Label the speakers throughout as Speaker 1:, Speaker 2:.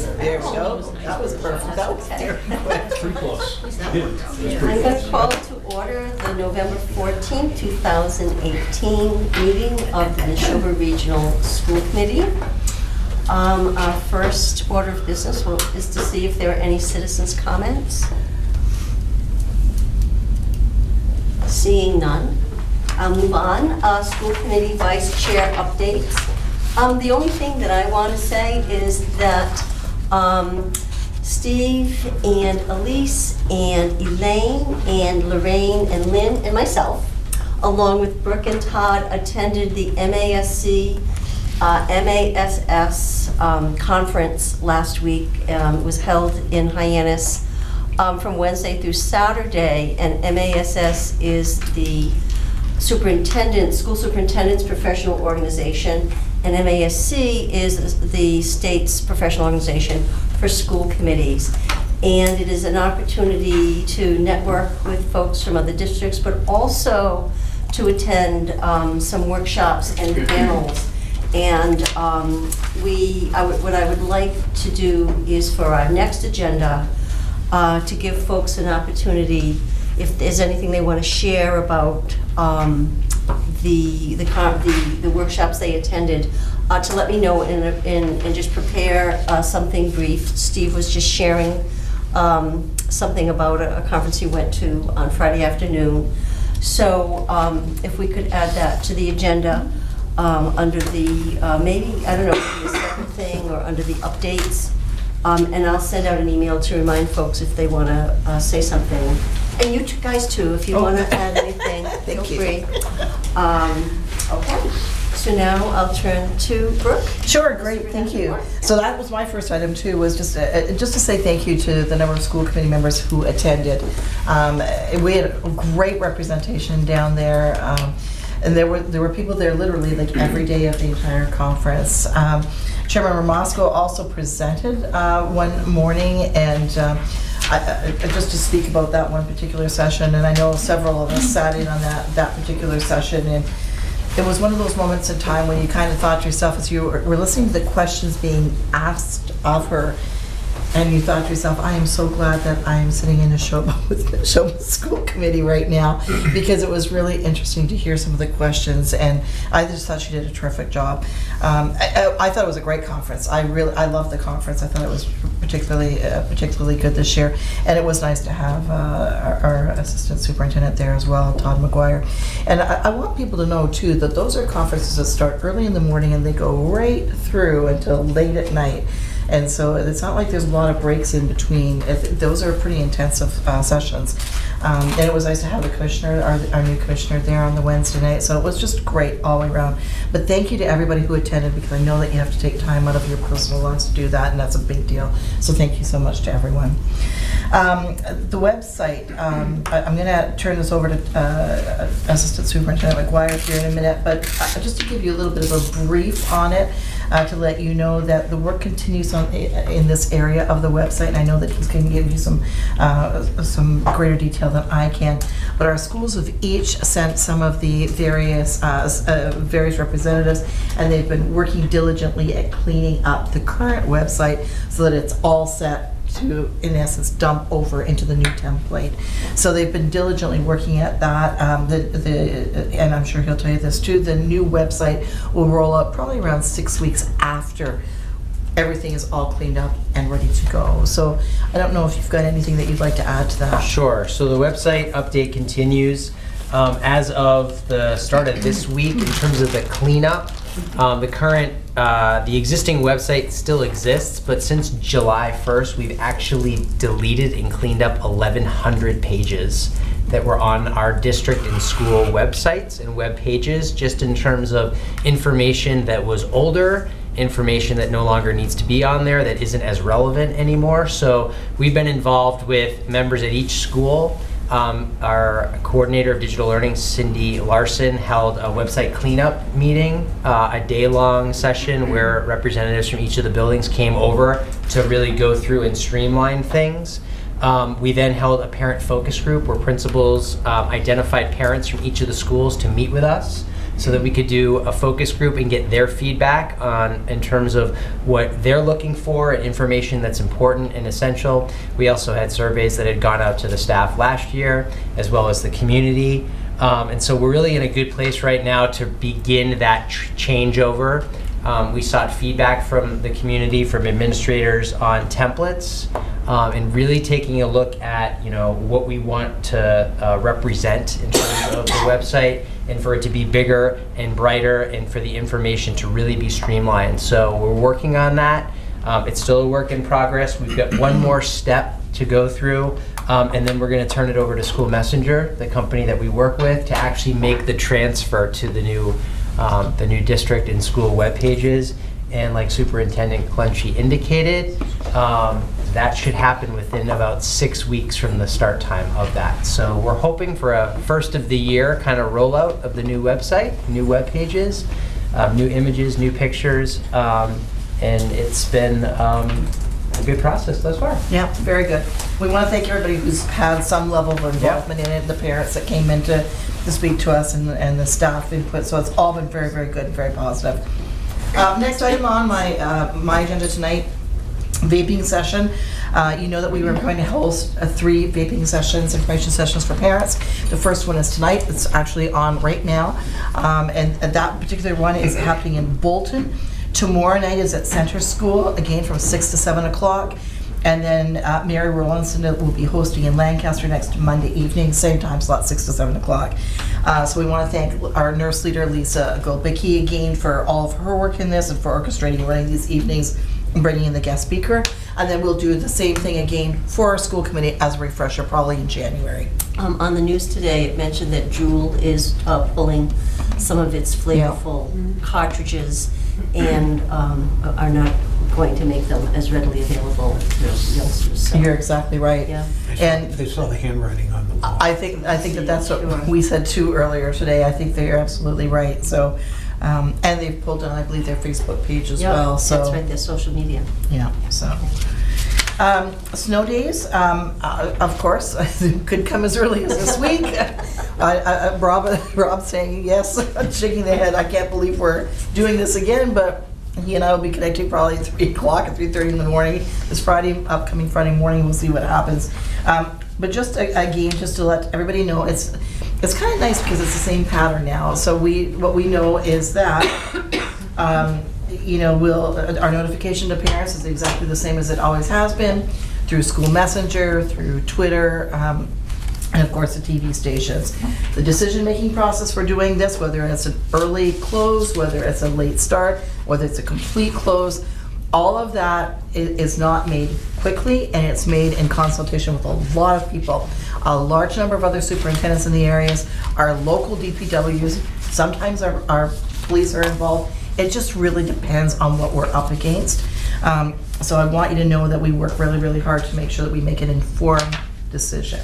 Speaker 1: There we go. That was perfect. That was very quick.
Speaker 2: Pretty close.
Speaker 3: I'm going to call to order the November 14, 2018 meeting of the Nashoba Regional School Committee. Our first order of business is to see if there are any citizens' comments. Seeing none, I'll move on. School Committee Vice Chair updates. The only thing that I want to say is that Steve and Elise and Elaine and Lorraine and Lynn and myself, along with Brooke and Todd, attended the MASS conference last week. It was held in Hyannis from Wednesday through Saturday, and MASS is the school superintendent's professional organization, and MASC is the state's professional organization for school committees. And it is an opportunity to network with folks from other districts, but also to attend some workshops and panels. And what I would like to do is for our next agenda to give folks an opportunity, if there's anything they want to share about the workshops they attended, to let me know and just prepare something brief. Steve was just sharing something about a conference he went to on Friday afternoon. So if we could add that to the agenda under the, maybe, I don't know, maybe a separate thing or under the updates. And I'll send out an email to remind folks if they want to say something. And you guys too, if you want to add anything, feel free. Okay, so now I'll turn to Brooke.
Speaker 1: Sure, great, thank you. So that was my first item too, was just to say thank you to the number of school committee members who attended. We had a great representation down there. And there were people there literally like every day of the entire conference. Chairman Ramasco also presented one morning, and just to speak about that one particular session, and I know several of us sat in on that particular session, and it was one of those moments in time when you kind of thought to yourself, as you were listening to the questions being asked of her, and you thought to yourself, I am so glad that I am sitting in Nashoba with Nashoba School Committee right now, because it was really interesting to hear some of the questions, and I just thought she did a terrific job. I thought it was a great conference. I loved the conference. I thought it was particularly good this year, and it was nice to have our assistant superintendent there as well, Todd McGuire. And I want people to know too that those are conferences that start early in the morning and they go right through until late at night. And so it's not like there's a lot of breaks in between. Those are pretty intensive sessions. And it was nice to have the commissioner, our new commissioner there on the Wednesday night. So it was just great all the way around. But thank you to everybody who attended, because I know that you have to take time out of your personal lives to do that, and that's a big deal. So thank you so much to everyone. The website, I'm going to turn this over to Assistant Superintendent McGuire here in a minute, but just to give you a little bit of a brief on it, to let you know that the work continues in this area of the website, and I know that he's going to give you some greater detail than I can. But our schools have each sent some of the various representatives, and they've been working diligently at cleaning up the current website so that it's all set to, in essence, dump over into the new template. So they've been diligently working at that. And I'm sure he'll tell you this too, the new website will roll out probably around 6 weeks after everything is all cleaned up and ready to go. So I don't know if you've got anything that you'd like to add to that.
Speaker 4: Sure. So the website update continues as of the start of this week in terms of the cleanup. The existing website still exists, but since July 1st, we've actually deleted and cleaned up 1,100 pages that were on our district and school websites and web pages, just in terms of information that was older, information that no longer needs to be on there, that isn't as relevant anymore. So we've been involved with members at each school. Our coordinator of digital learning, Cindy Larson, held a website cleanup meeting, a day-long session where representatives from each of the buildings came over to really go through and streamline things. We then held a parent focus group where principals identified parents from each of the schools to meet with us so that we could do a focus group and get their feedback in terms of what they're looking for and information that's important and essential. We also had surveys that had gone out to the staff last year, as well as the community. And so we're really in a good place right now to begin that changeover. We sought feedback from the community, from administrators on templates, and really taking a look at what we want to represent in terms of the website, and for it to be bigger and brighter, and for the information to really be streamlined. So we're working on that. It's still a work in progress. We've got one more step to go through, and then we're going to turn it over to School Messenger, the company that we work with, to actually make the transfer to the new district and school web pages. And like Superintendent Clenchey indicated, that should happen within about 6 weeks from the start time of that. So we're hoping for a first of the year kind of rollout of the new website, new web pages, new images, new pictures, and it's been a good process thus far.
Speaker 1: Yeah, very good. We want to thank everybody who's had some level of involvement in it, the parents that came in to speak to us, and the staff input. So it's all been very, very good, very positive. Next item on my agenda tonight, vaping session. You know that we were going to host 3 vaping sessions, information sessions for parents. The first one is tonight. It's actually on right now. And that particular one is happening in Bolton. Tomorrow night is at Center School, again from 6 to 7 o'clock. And then Mary Rollinson will be hosting in Lancaster next Monday evening, same time slot, 6 to 7 o'clock. So we want to thank our nurse leader, Lisa Golbicki, again for all of her work in this and for orchestrating and running these evenings and bringing in the guest speaker. And then we'll do the same thing again for our school committee as a refresher, probably in January.
Speaker 3: On the news today, it mentioned that Juul is pulling some of its flavorful cartridges and are not going to make them as readily available to youngsters. So.
Speaker 1: You're exactly right.
Speaker 3: Yeah.
Speaker 1: And
Speaker 2: They saw the handwriting on the wall.
Speaker 1: I think that's what we said too earlier today. I think they're absolutely right. So, and they've pulled on, I believe, their Facebook page as well. So
Speaker 3: that's right, their social media.
Speaker 1: yeah. So snow days, of course, could come as early as this week. Rob saying yes, shaking their head. I can't believe we're doing this again, but I'll be connecting probably at 3 o'clock at 3:30 in the morning. This upcoming Friday morning, we'll see what happens. But just again, just to let everybody know, it's kind of nice because it's the same pattern now. So what we know is that our notification to parents is exactly the same as it always has been, through School Messenger, through Twitter, and of course the TV stations. The decision-making process for doing this, whether it's an early close, whether it's a late start, whether it's a complete close, all of that is not made quickly, and it's made in consultation with a lot of people. A large number of other superintendents in the areas, our local DPWs, sometimes our police are involved. It just really depends on what we're up against. So I want you to know that we work really, really hard to make sure that we make an informed decision.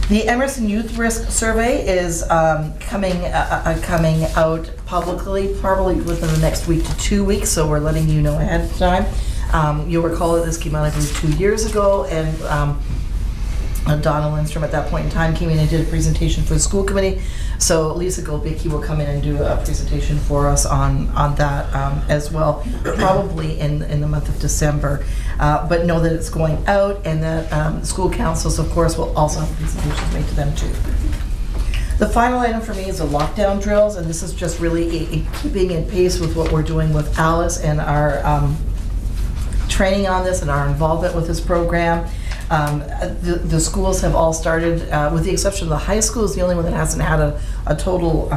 Speaker 1: The Emerson Youth Risk Survey is coming out publicly, probably within the next week to 2 weeks, so we're letting you know ahead of time. You'll recall that this came out, I believe, 2 years ago, and Donna Lindstrom at that point in time came in and did a presentation for the school committee. So Lisa Golbicki will come in and do a presentation for us on that as well, probably in the month of December. But know that it's going out, and that school councils, of course, will also have presentations made to them too. The final item for me is the lockdown drills, and this is just really keeping in pace with what we're doing with Alice and our training on this and our involvement with this program. The schools have all started, with the exception of the high school is the only one that hasn't had a total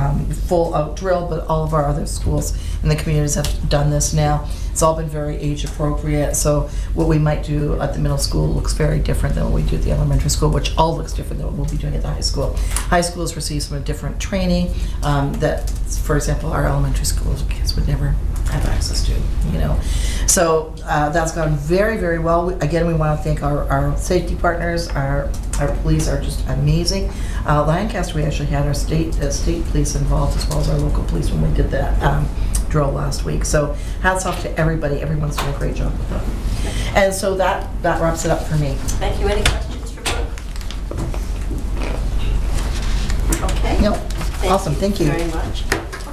Speaker 1: full out drill, but all of our other schools in the communities have done this now. It's all been very age appropriate, so what we might do at the middle school looks very different than what we do at the elementary school, which all looks different than what we'll be doing at the high school. High schools receive some different training that, for example, our elementary school kids would never have access to, So that's gone very, very well. Again, we want to thank our safety partners. Our police are just amazing. Lancaster, we actually had our state police involved as well as our local police when we did that drill last week. So hats off to everybody. Everyone's doing a great job with that. And so that wraps it up for me.
Speaker 3: Thank you. Any questions for Brooke? Okay.
Speaker 1: No. Awesome, thank you.
Speaker 3: Very much.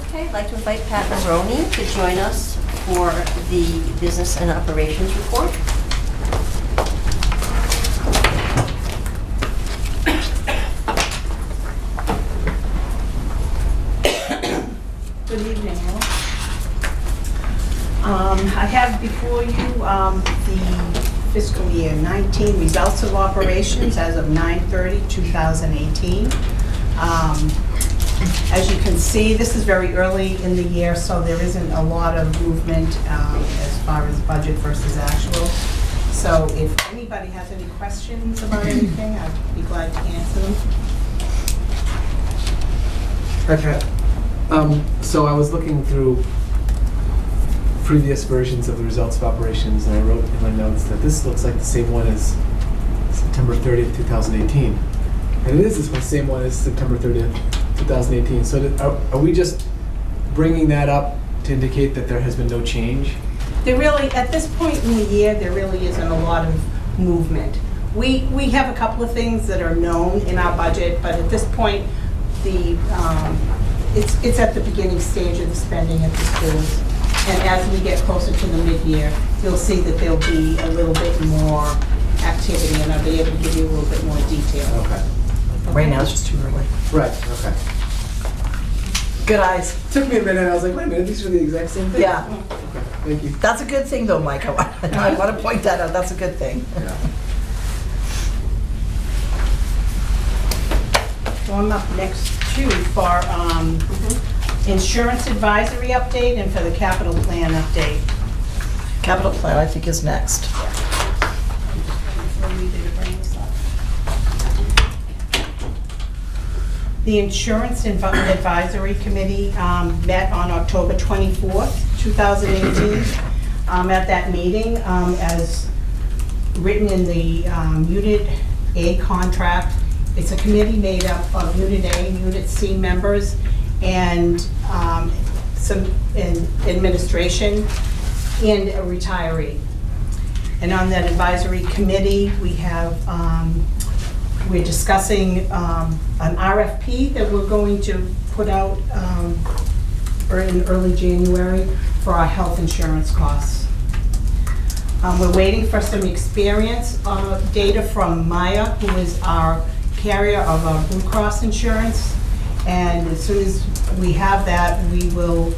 Speaker 3: Okay, I'd like to invite Pat Maroney to join us for the business and operations report.
Speaker 5: Good evening, all. I have before you the fiscal year 19 results of operations as of 9/30/2018. As you can see, this is very early in the year, so there isn't a lot of movement as far as budget versus actual. So if anybody has any questions about anything, I'd be glad to answer them.
Speaker 6: Hi, Pat. So I was looking through previous versions of the results of operations, and I wrote in my notes that this looks like the same one as September 30th, 2018. And it is the same one as September 30th, 2018. So are we just bringing that up to indicate that there has been no change?
Speaker 5: There really, at this point in the year, there really isn't a lot of movement. We have a couple of things that are known in our budget, but at this point, it's at the beginning stage of the spending at the schools. And as we get closer to the mid-year, you'll see that there'll be a little bit more activity, and I'll be able to give you a little bit more detail.
Speaker 6: Okay.
Speaker 1: Right now, it's just too early.
Speaker 6: Right, okay.
Speaker 1: Good eyes.
Speaker 6: Took me a minute, I was like, wait a minute, these are the exact same thing?
Speaker 1: Yeah.
Speaker 6: Okay, thank you.
Speaker 1: That's a good thing, though, Mike. I want to point that out. That's a good thing.
Speaker 6: Yeah.
Speaker 5: So I'm up next too for insurance advisory update and for the capital plan update.
Speaker 1: Capital plan, I think, is next.
Speaker 5: The Insurance Advisory Committee met on October 24th, 2018. At that meeting, as written in the Unit A contract, it's a committee made up of Unit A and Unit C members and some administration and a retiree. And on that advisory committee, we have we're discussing an RFP that we're going to put out in early January for our health insurance costs. We're waiting for some experience data from Maya, who is our carrier of our Blue Cross insurance. And as soon as we have that, we will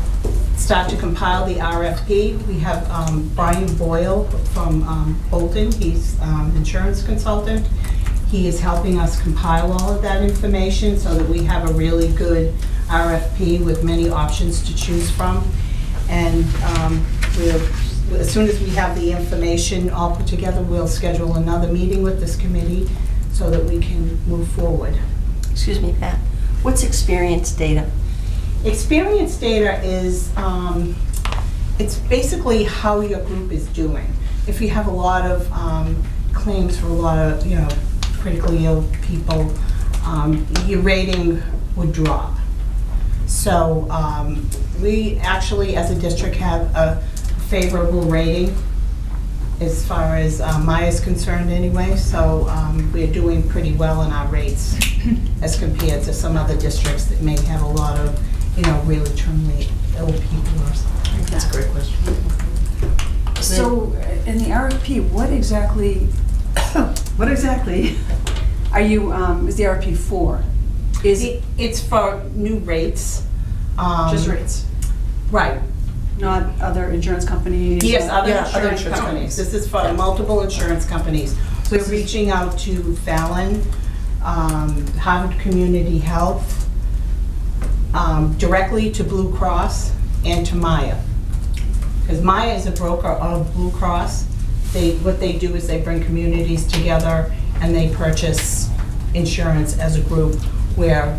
Speaker 5: start to compile the RFP. We have Brian Boyle from Bolton. He's an insurance consultant. He is helping us compile all of that information so that we have a really good RFP with many options to choose from. And as soon as we have the information all put together, we'll schedule another meeting with this committee so that we can move forward.
Speaker 3: Excuse me, Pat. What's experience data?
Speaker 5: Experience data is, it's basically how your group is doing. If you have a lot of claims for a lot of, critically ill people, your rating would drop. So we actually, as a district, have a favorable rating as far as Maya is concerned anyway. So we're doing pretty well in our rates as compared to some other districts that may have a lot of, really terminally ill people or something.
Speaker 1: That's a great question.
Speaker 7: So, in the RFP, what exactly are you, is the RFP for?
Speaker 5: It's for new rates.
Speaker 7: Just rates,
Speaker 5: Right.
Speaker 7: not other insurance companies?
Speaker 5: Yes, other
Speaker 1: Yeah, other
Speaker 5: insurance
Speaker 1: insurance
Speaker 5: companies. This is for multiple insurance companies. We're reaching out to Fallon, Harvard Community Health, directly to Blue Cross and to Maya. Because Maya is a broker of Blue Cross. What they do is they bring communities together and they purchase insurance as a group where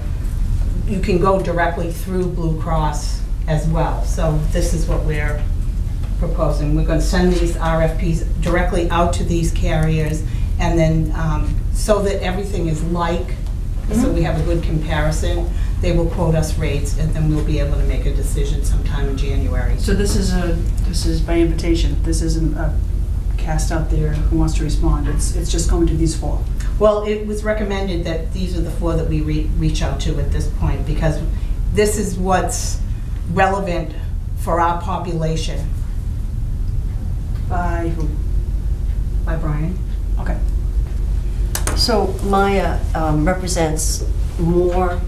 Speaker 5: you can go directly through Blue Cross as well. So this is what we're proposing. We're going to send these RFPs directly out to these carriers, and then so that everything is so we have a good comparison, they will quote us rates, and then we'll be able to make a decision sometime in January.
Speaker 7: So this is by invitation, this isn't a cast out there who wants to respond, it's just going to these four?
Speaker 5: Well, it was recommended that these are the 4 that we reach out to at this point, because this is what's relevant for our population.
Speaker 7: By who?
Speaker 5: By Brian?
Speaker 7: Okay.
Speaker 3: So Maya represents more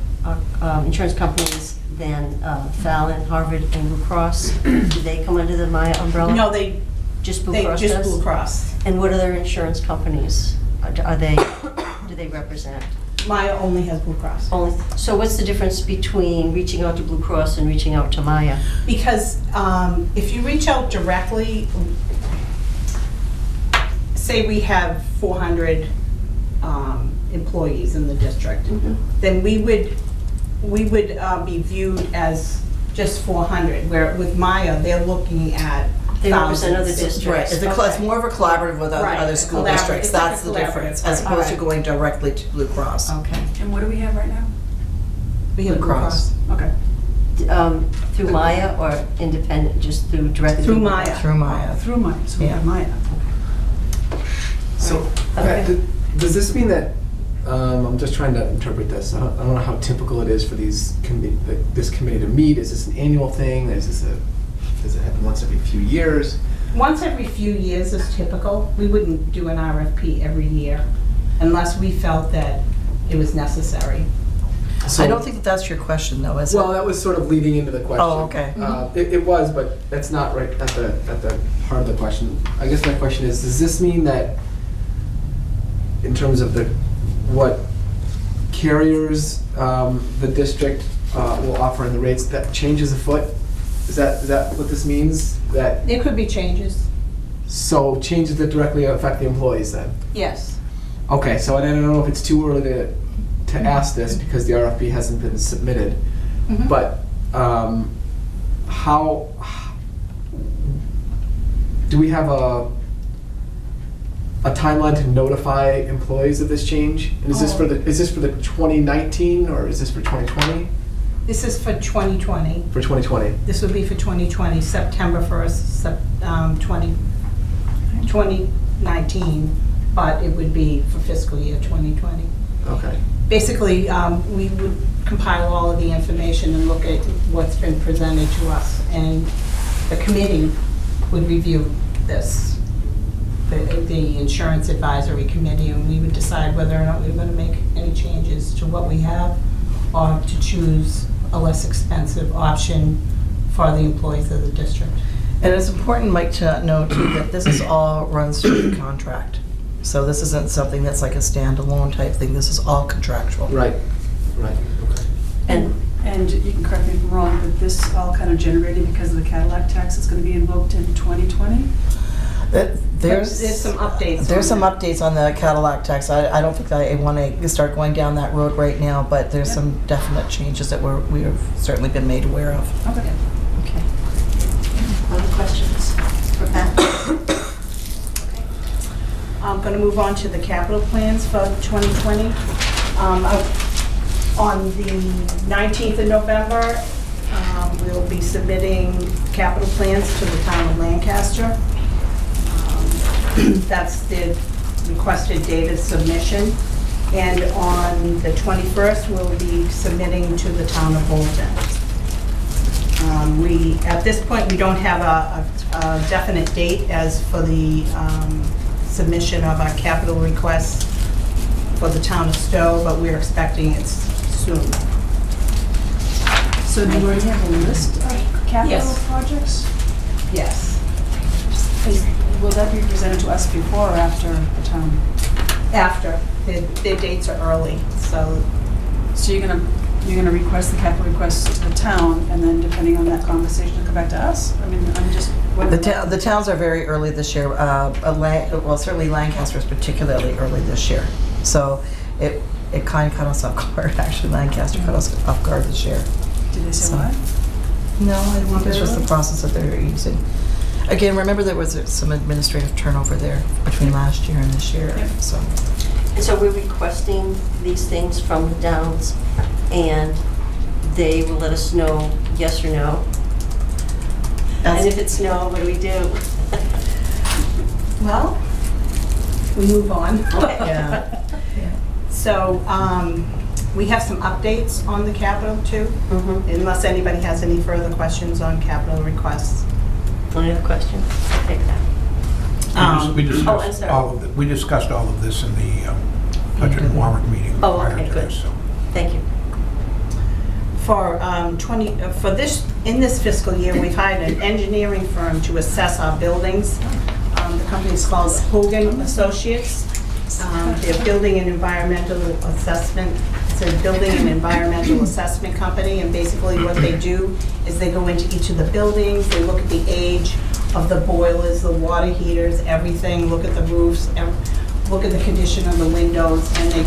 Speaker 3: insurance companies than Fallon, Harvard, and Blue Cross. Do they come under the Maya umbrella?
Speaker 5: No, they
Speaker 3: Just Blue Cross
Speaker 5: just
Speaker 3: does?
Speaker 5: Blue Cross.
Speaker 3: And what other insurance companies do they represent?
Speaker 5: Maya only has Blue Cross.
Speaker 3: So what's the difference between reaching out to Blue Cross and reaching out to Maya?
Speaker 5: Because if you reach out directly, say we have 400 employees in the district, then we would be viewed as just 400, where with Maya, they're looking at
Speaker 3: They represent other
Speaker 5: thousands.
Speaker 3: districts.
Speaker 1: Right, it's more of a collaborative with
Speaker 5: Right,
Speaker 1: other school
Speaker 5: collaborative.
Speaker 1: districts,
Speaker 5: It's like
Speaker 1: that's
Speaker 5: a
Speaker 1: the difference,
Speaker 5: collaborative.
Speaker 1: as opposed to
Speaker 5: Alright.
Speaker 1: going directly to Blue Cross.
Speaker 3: Okay.
Speaker 7: And what do we have right now?
Speaker 5: We have
Speaker 1: Blue
Speaker 5: Blue
Speaker 1: Cross.
Speaker 5: Cross.
Speaker 7: Okay.
Speaker 3: Through Maya or independent, just through directly?
Speaker 5: Through
Speaker 3: Blue
Speaker 5: Maya.
Speaker 3: Cross?
Speaker 1: Through Maya.
Speaker 7: Through Maya, so we have
Speaker 1: Yeah.
Speaker 7: Maya.
Speaker 6: So,
Speaker 3: Okay.
Speaker 6: does this mean that, I'm just trying to interpret this, I don't know how typical it is for this committee to meet, is this an annual thing, does it happen once every few years?
Speaker 5: Once every few years is typical. We wouldn't do an RFP every year unless we felt that it was necessary.
Speaker 6: So-
Speaker 1: I don't think that that's your question, though, is it?
Speaker 6: Well, that was sort of leading into the question.
Speaker 1: Oh, okay.
Speaker 6: It was, but that's not right at the heart of the question. I guess my question is, does this mean that in terms of what carriers the district will offer in the rates, that changes afoot? Is that what this means? That
Speaker 5: There could be changes.
Speaker 6: so changes that directly affect the employees then?
Speaker 5: Yes.
Speaker 6: Okay, so I don't know if it's too early to ask this because the RFP hasn't been submitted,
Speaker 5: Mhm.
Speaker 6: but how do we have a timeline to notify employees of this change? And is this for the 2019 or is this for 2020?
Speaker 5: This is for 2020.
Speaker 6: For 2020.
Speaker 5: This would be for 2020, September 1st, 2019, but it would be for fiscal year 2020.
Speaker 6: Okay.
Speaker 5: Basically, we would compile all of the information and look at what's been presented to us, and the committee would review this, the Insurance Advisory Committee, and we would decide whether or not we were going to make any changes to what we have or to choose a less expensive option for the employees of the district.
Speaker 1: And it's important, Mike, to note too, that this is all runs through the contract. So this isn't something that's like a standalone type thing, this is all contractual.
Speaker 6: Right. Okay.
Speaker 7: And you can correct me if I'm wrong, but this all kind of generated because of the Cadillac tax that's going to be invoked in 2020?
Speaker 5: There's some updates.
Speaker 1: There's
Speaker 5: on
Speaker 1: some
Speaker 5: that.
Speaker 1: updates on the Cadillac tax. I don't think that I want to start going down that road right now, but there's
Speaker 7: Yeah.
Speaker 1: some definite changes that we have certainly been made aware of.
Speaker 7: Okay.
Speaker 3: Okay. Other questions for Pat?
Speaker 5: I'm going to move on to the capital plans for 2020. On the 19th of November, we'll be submitting capital plans to the town of Lancaster. That's the requested date of submission. And on the 21st, we'll be submitting to the town of Bolton. At this point, we don't have a definite date as for the submission of our capital requests for the town of Stowe, but we're expecting it soon.
Speaker 7: So do you already have a list of capital
Speaker 5: Yes.
Speaker 7: projects?
Speaker 5: Yes.
Speaker 7: Will that be presented to us before or after the town?
Speaker 5: After. Their dates are early, so
Speaker 7: So you're gonna request the capital request to the town, and then depending on that conversation, it'll come back to us? I mean, I'm just.
Speaker 1: The towns are very early this year. Well, certainly Lancaster is particularly early this year. So it kind of caught us off guard, actually. Lancaster caught us off guard this year.
Speaker 7: Did they say
Speaker 1: So-
Speaker 7: what?
Speaker 1: No, I think it's just the process that they're using. Again, remember there was some administrative turnover there between last year and this year,
Speaker 7: Yep.
Speaker 1: so.
Speaker 3: And so we're requesting these things from the Downs, and they will let us know yes or no. And if it's no, what do we do?
Speaker 5: well, we move on.
Speaker 1: Yeah.
Speaker 5: So we have some updates on the capital too, unless anybody has any further questions on capital requests.
Speaker 3: Any other questions? I'll take that.
Speaker 2: We
Speaker 3: I'm
Speaker 2: discussed
Speaker 3: sorry.
Speaker 2: all of it. We discussed all of this in the budget and warrant meeting
Speaker 3: Oh,
Speaker 2: prior
Speaker 3: okay,
Speaker 2: to
Speaker 3: good.
Speaker 2: this. So.
Speaker 3: Thank you.
Speaker 5: For in this fiscal year, we've hired an engineering firm to assess our buildings. The company's called Hogan Associates. They're building an environmental assessment. It's a building and environmental assessment company, and basically what they do is they go into each of the buildings, they look at the age of the boilers, the water heaters, everything, look at the roofs, look at the condition of the windows, and they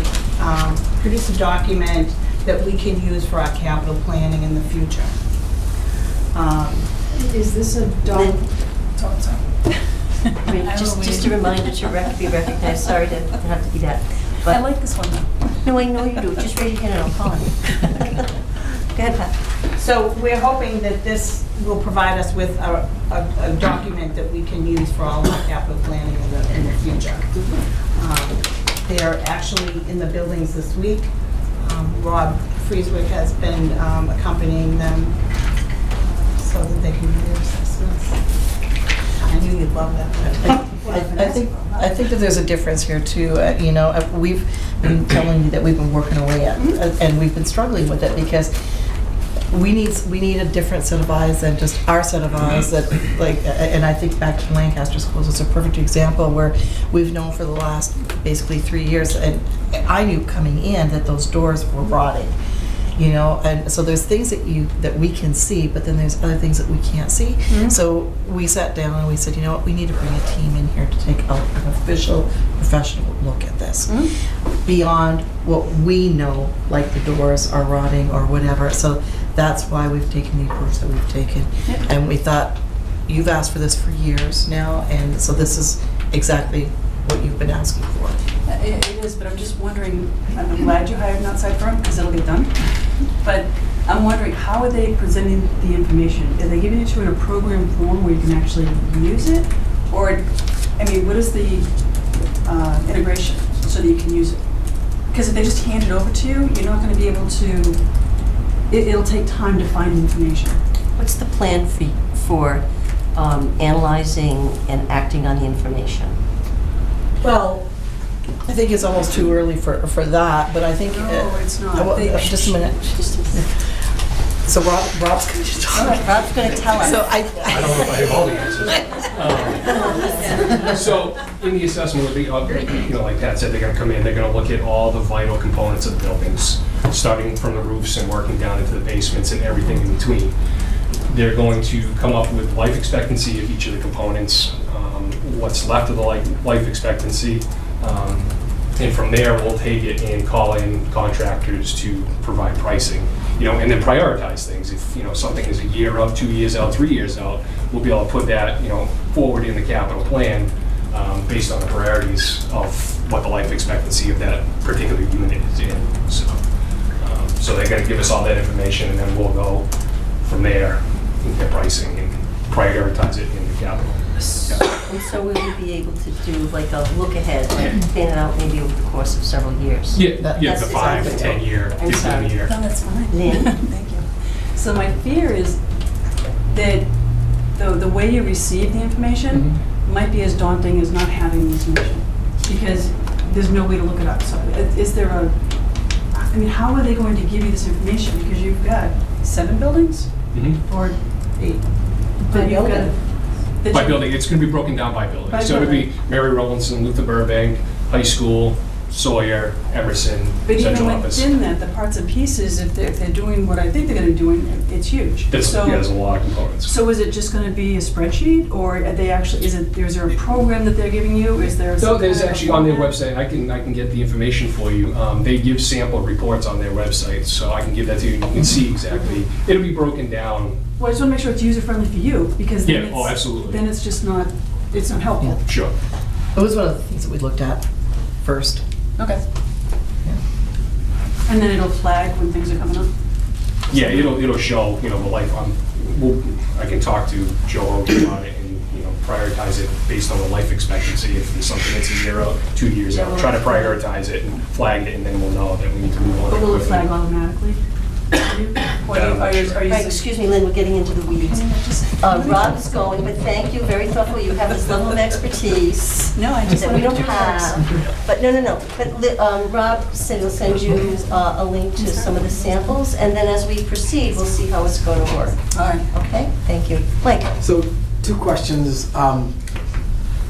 Speaker 5: produce a document that we can use for our capital planning in the future.
Speaker 7: Is this a dog?
Speaker 3: I mean, just a reminder to be recognized. Sorry to have to be that. But
Speaker 7: I like this one though.
Speaker 3: no, I know you do. Just raise your hand and I'll call on you. Go ahead, Pat.
Speaker 5: So we're hoping that this will provide us with a document that we can use for all of our capital planning in the future. They're actually in the buildings this week. Rob Frieswick has been accompanying them so that they can do their assessments. I knew you'd love that.
Speaker 1: I think that there's a difference here too. We've been telling you that we've been working away at, and we've been struggling with it because we need a different set of eyes than just our set of eyes. That and I think back to Lancaster Schools is a perfect example where we've known for the last basically 3 years, and I knew coming in that those doors were rotting. And so there's things that we can see, but then there's other things that we can't see. So we sat down and we said, you know what, we need to bring a team in here to take an official, professional look at this. Beyond what we know, like the doors are rotting or whatever. So that's why we've taken the approach that we've taken. And we thought, you've asked for this for years now, and so this is exactly what you've been asking for.
Speaker 7: It is, but I'm just wondering, I'm glad you hired an outside firm because it'll get done. But I'm wondering, how are they presenting the information? Are they giving it to you in a program form where you can actually use it? Or, what is the integration so that you can use it? Because if they just hand it over to you, you're not going to be able to, it'll take time to find the information.
Speaker 3: What's the plan for analyzing and acting on the information?
Speaker 1: Well, I think it's almost too early for that, but I think...
Speaker 7: No, it's not.
Speaker 1: Just a minute. So Rob's going to talk.
Speaker 3: Rob's going to tell us.
Speaker 1: So
Speaker 8: I don't know if I have all the answers. So in the assessment, like Pat said, they're going to come in, they're going to look at all the vital components of the buildings, starting from the roofs and working down into the basements and everything in between. They're going to come up with life expectancy of each of the components, what's left of the life expectancy, and from there we'll take it and call in contractors to provide pricing, and then prioritize things. If something is a year out, 2 years out, 3 years out, we'll be able to put that forward in the capital plan based on the priorities of what the life expectancy of that particular unit is in. So they're going to give us all that information, and then we'll go from there and get pricing and prioritize it in the capital.
Speaker 3: And so we will be able to do like a look ahead, like plan it out maybe over the course of several years.
Speaker 8: Yeah,
Speaker 3: That's
Speaker 8: the 5 to
Speaker 3: exactly
Speaker 8: 10 year,
Speaker 3: I'm
Speaker 8: 15
Speaker 3: sorry.
Speaker 8: year.
Speaker 7: No, that's fine.
Speaker 3: Lynn?
Speaker 7: Thank you. So my fear is that the way you receive the information might be as daunting as not having the information, because there's no way to look it up. So is there how are they going to give you this information? Because you've got 7 buildings or 8. But you've got
Speaker 8: By building, it's going to be broken down by building. So it'll be Mary Rowlandson, Luther Burbank, High School, Sawyer, Emerson,
Speaker 7: But
Speaker 8: Central
Speaker 7: even
Speaker 8: Office.
Speaker 7: within that, the parts and pieces, if they're doing what I think they're going to be doing, it's huge.
Speaker 8: There's a lot of components.
Speaker 7: So is it just going to be a spreadsheet, or are they actually? Is there a program that they're giving you? Is there?
Speaker 8: No, there's actually on their website. I can get the information for you. They give sample reports on their website, so I can give that to you. You can see exactly. It'll be broken down.
Speaker 7: Well, I just want to make sure it's user friendly for you, because then
Speaker 8: absolutely.
Speaker 7: Then it's just not. It's not helpful.
Speaker 8: Sure.
Speaker 1: it was one of the things that we looked at first.
Speaker 7: Okay. And then it'll flag when things are coming up.
Speaker 8: Yeah, it'll show the life. I can talk to Joe Hogan about it and prioritize it based on the life expectancy. If there's something that's a year out, 2 years out, try to prioritize it and flag it, and then we'll know that we need to move on.
Speaker 7: But will it
Speaker 8: quickly.
Speaker 7: flag automatically? Or are you
Speaker 3: Right, excuse me, Lynn, we're getting into the weeds. Rob's going, but thank you, very thoughtful. You have this level of expertise
Speaker 7: No, I just
Speaker 3: that
Speaker 7: want
Speaker 3: we
Speaker 7: to
Speaker 3: don't have. But no. But Rob said he'll send you a link to some of the samples, and then as we proceed, we'll see how it's going to work.
Speaker 7: All right.
Speaker 3: Okay, thank you. Mike?
Speaker 6: So, 2 questions.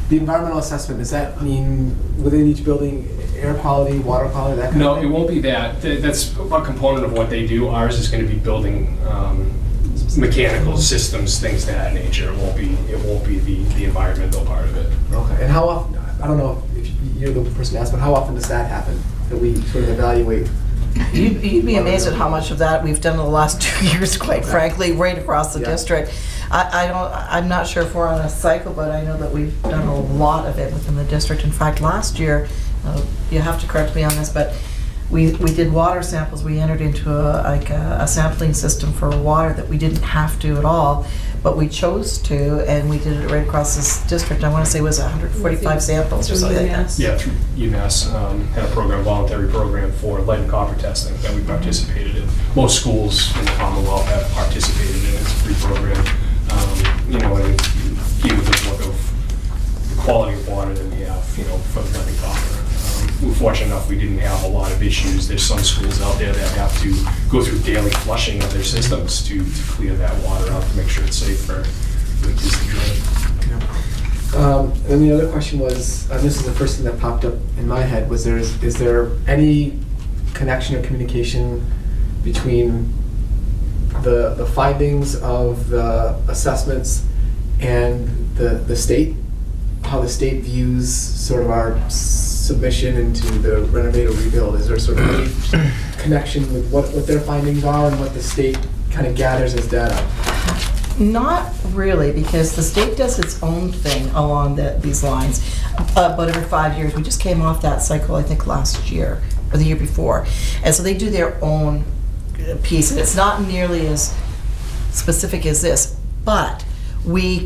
Speaker 6: The environmental assessment, does that mean within each building, air quality, water quality, that kind
Speaker 8: No,
Speaker 6: of
Speaker 8: it
Speaker 6: thing?
Speaker 8: won't be that. That's a component of what they do. Ours is going to be building mechanical systems, things of that nature. It won't be the environmental part of it.
Speaker 6: Okay, and how often, I don't know if you're the person to ask, but how often does that happen? That we sort of evaluate?
Speaker 1: You'd be amazed at how much of that we've done in the last 2 years, quite frankly, right across the
Speaker 6: Yeah.
Speaker 1: district. I'm not sure if we're on a cycle, but I know that we've done a lot of it within the district. In fact, last year, you have to correct me on this, but we did water samples. We entered into a sampling system for water that we didn't have to at all, but we chose to, and we did it right across this district. I want to say it was 145 samples or something like that.
Speaker 8: Yeah, through UMass had a program, voluntary program for lead and copper testing that we participated in. Most schools in the Commonwealth have participated in it. It's a free program. And it gave us a look of the quality of water that we have, for lead and copper. We're fortunate enough we didn't have a lot of issues. There's some schools out there that have to go through daily flushing of their systems to clear that water out to make sure it's safe for the kids to drink.
Speaker 6: And the other question was, and this is the first thing that popped up in my head, is there any connection or communication between the findings of the assessments and the state? How the state views sort of our submission into the renovate or rebuild? Is there sort of any connection with what their findings are and what the state kind of gathers as data?
Speaker 1: Not really, because the state does its own thing along these lines, but every 5 years. We just came off that cycle, I think, last year or the year before. And so they do their own piece, and it's not nearly as specific as this, but we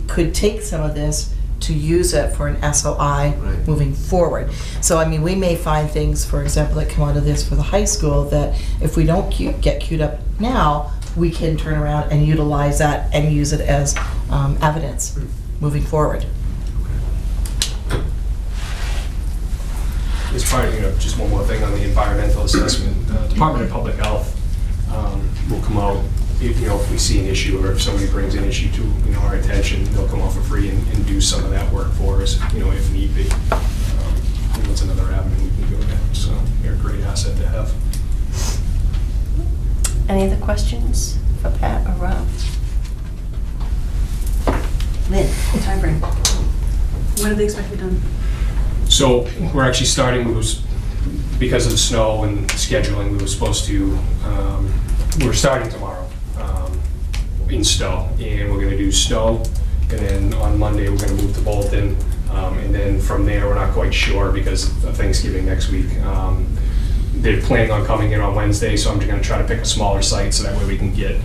Speaker 1: could take some of this to use it for an SOI
Speaker 6: Right.
Speaker 1: moving forward. So, I mean, we may find things, for example, that come out of this for the high school that if we don't get queued up now, we can turn around and utilize that and use it as evidence moving forward.
Speaker 8: As part of, just one more thing on the environmental assessment, Department of Public Health will come out, if we see an issue or if somebody brings an issue to, our attention, they'll come out for free and do some of that work for us, if need be. That's another avenue we can go down, so they're a great asset to have.
Speaker 3: Any other questions for Pat or Rob? Lynn?
Speaker 7: Time frame. When do they expect to be done?
Speaker 8: So we're actually starting, because of the snow and scheduling, we were supposed to, we're starting tomorrow in Stowe, and we're gonna do Stowe, and then on Monday, we're gonna move to Bolton, and then from there, we're not quite sure because of Thanksgiving next week. They're planning on coming in on Wednesday, so I'm just gonna try to pick a smaller site so that way we can get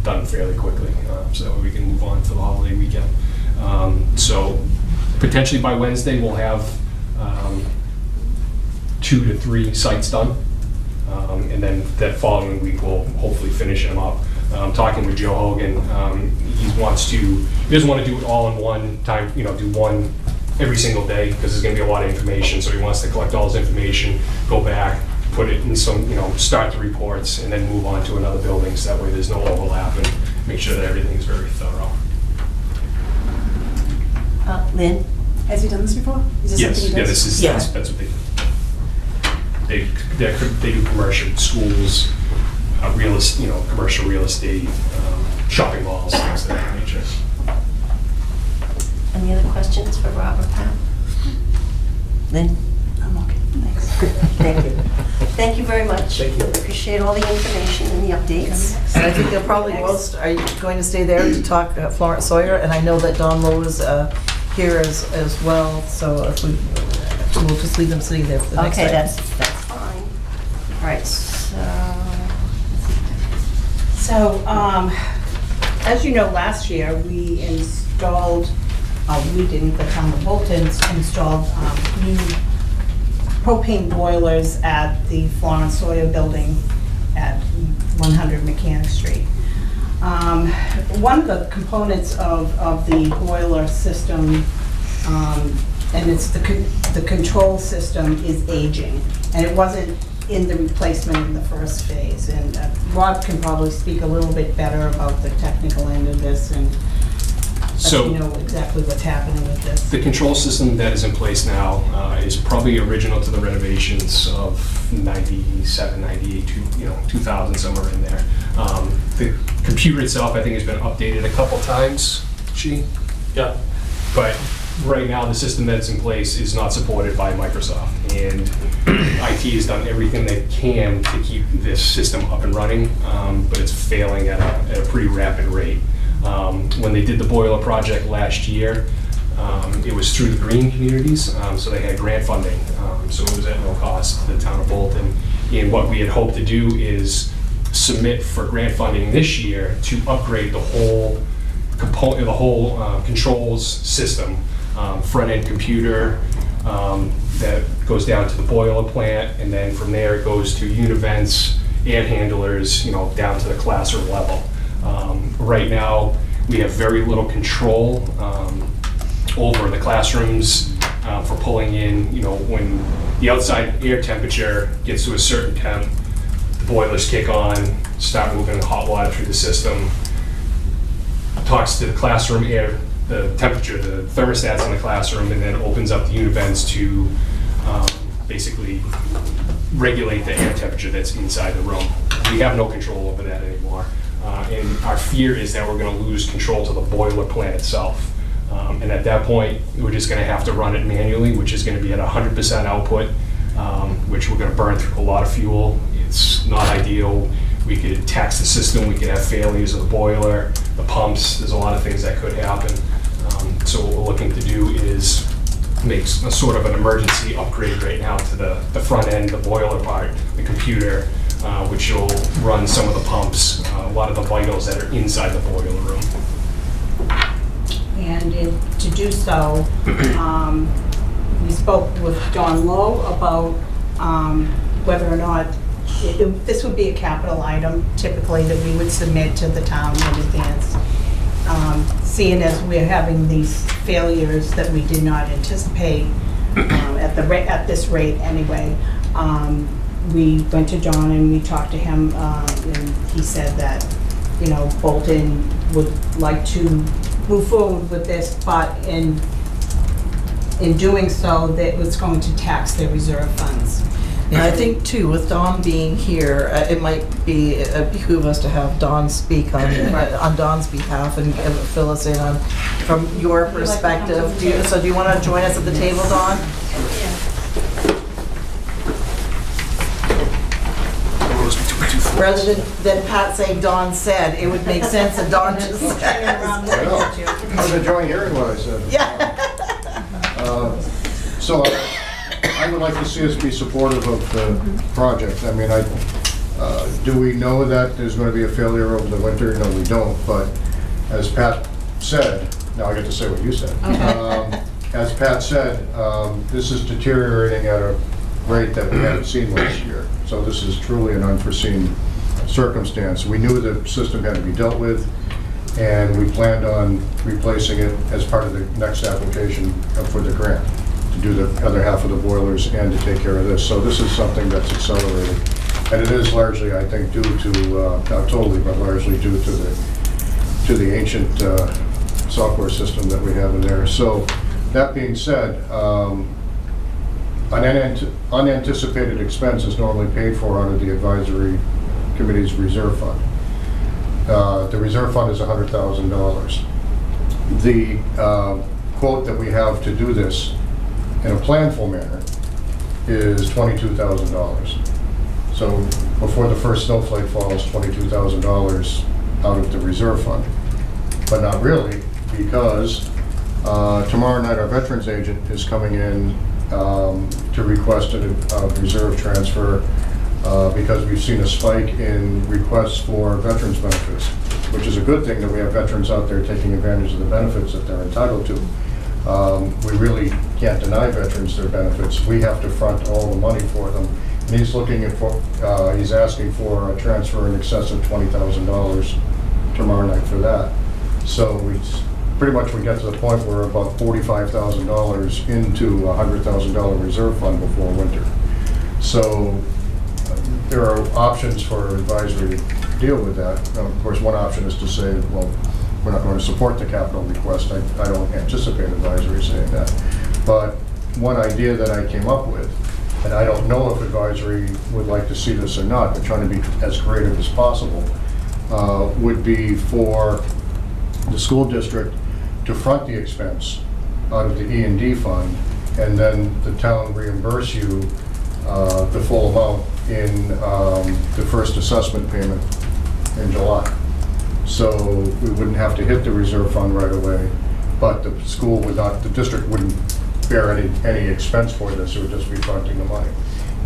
Speaker 8: done fairly quickly, so that way we can move on to the holiday weekend. So potentially by Wednesday, we'll have 2 to 3 sites done. And then that following week, we'll hopefully finish them up. Talking with Joe Hogan, he doesn't want to do it all in one time, do one every single day, because there's going to be a lot of information. So he wants to collect all his information, go back, put it in some, start the reports, and then move on to another building. So that way there's no overlap and make sure that everything's very thorough.
Speaker 3: Lynn?
Speaker 7: Has he done this before? Is this
Speaker 8: Yes,
Speaker 7: something he does?
Speaker 8: that's what they do. They do commercial schools, commercial real estate, shopping malls, things of that nature.
Speaker 3: Any other questions for Rob or Pat? Lynn?
Speaker 7: I'm okay, thanks.
Speaker 3: Thank you. Thank you very much.
Speaker 6: Thank you.
Speaker 3: Appreciate all the information and the updates.
Speaker 1: And I think they'll probably most are going to stay there to talk Florence Sawyer, and I know that Don Lowe is here as well, so if we'll just leave them sitting there for the next
Speaker 3: Okay,
Speaker 1: item.
Speaker 3: that's fine. All right,
Speaker 5: So, as you know, last year, we installed we didn't, the town of Bolton installed new propane boilers at the Florence Sawyer building at 100 Mechanic Street. One of the components of the boiler system, and it's the control system, is aging, and it wasn't in the replacement in the first phase. And Rob can probably speak a little bit better about the technical end of this and let
Speaker 8: So-
Speaker 5: you know exactly what's happening with this.
Speaker 8: The control system that is in place now is probably original to the renovations of 97, 98, 2000, somewhere in there. The computer itself, I think, has been updated a couple times,
Speaker 9: Yeah.
Speaker 8: but right now the system that's in place is not supported by Microsoft. And IT has done everything they can to keep this system up and running, but it's failing at a pretty rapid rate. When they did the boiler project last year, it was through the green communities, so they had grant funding, so it was at no cost to the town of Bolton. And what we had hoped to do is submit for grant funding this year to upgrade the whole component, the whole controls system, front-end computer that goes down to the boiler plant, and then from there it goes to univents, air handlers, down to the classroom level. Right now, we have very little control over the classrooms for pulling in, when the outside air temperature gets to a certain temp, the boilers kick on, start moving hot water through the system, talks to the classroom air, the temperature, the thermostats in the classroom, and then opens up the univents to basically regulate the air temperature that's inside the room. We have no control over that anymore. And our fear is that we're going to lose control to the boiler plant itself. And at that point, we're just going to have to run it manually, which is going to be at 100% output, which we're going to burn through a lot of fuel. It's not ideal. We could tax the system. We could have failures of the boiler, the pumps. There's a lot of things that could happen. So what we're looking to do is make a sort of an emergency upgrade right now to the front end, the boiler part, the computer, which will run some of the pumps, a lot of the vitals that are inside the boiler room.
Speaker 5: And to do so, we spoke with Don Lowe about whether or not this would be a capital item typically that we would submit to the town in advance. Seeing as we're having these failures that we did not anticipate at this rate anyway, we went to John and we talked to him, and he said that, Bolton would like to move forward with this, but in doing so, that it was going to tax their reserve funds.
Speaker 1: Yeah, I think too, with Dawn being here, it might be behoove us to have Dawn speak on Dawn's behalf and fill us in on from your perspective. Do you want to join us at the table, Dawn? Rather than Pat saying Dawn said, it would make sense that Dawn just said.
Speaker 10: I was enjoying hearing what I said.
Speaker 1: Yeah.
Speaker 10: So I would like to see us be supportive of the project. I mean, do we know that there's going to be a failure over the winter? No, we don't. But as Pat said, now I get to say what you said.
Speaker 5: Okay.
Speaker 10: As Pat said, this is deteriorating at a rate that we haven't seen last year. So this is truly an unforeseen circumstance. We knew the system had to be dealt with, and we planned on replacing it as part of the next application for the grant, to do the other half of the boilers and to take care of this. So this is something that's accelerated. And it is largely, I think, due to, not totally, but largely due to the ancient software system that we have in there. So that being said, an unanticipated expense is normally paid for out of the advisory committee's reserve fund. The reserve fund is $100,000. The quote that we have to do this in a planful manner is $22,000. So before the first snowflake falls, $22,000 out of the reserve fund. But not really, because tomorrow night our veterans agent is coming in to request a reserve transfer because we've seen a spike in requests for veterans benefits, which is a good thing that we have veterans out there taking advantage of the benefits that they're entitled to. We really can't deny veterans their benefits. We have to front all the money for them. And he's he's asking for a transfer in excess of $20,000 tomorrow night for that. So we get to the point where we're about $45,000 into a $100,000 reserve fund before winter. So there are options for advisory to deal with that. Now, of course, one option is to say, well, we're not going to support the capital request. I don't anticipate advisory saying that. But one idea that I came up with, and I don't know if advisory would like to see this or not, but trying to be as creative as possible, would be for the school district to front the expense out of the E&D fund, and then the town reimburse you the full amount in the first assessment payment in July. So we wouldn't have to hit the reserve fund right away, but the school would not, the district wouldn't bear any expense for this. It would just be fronting the money.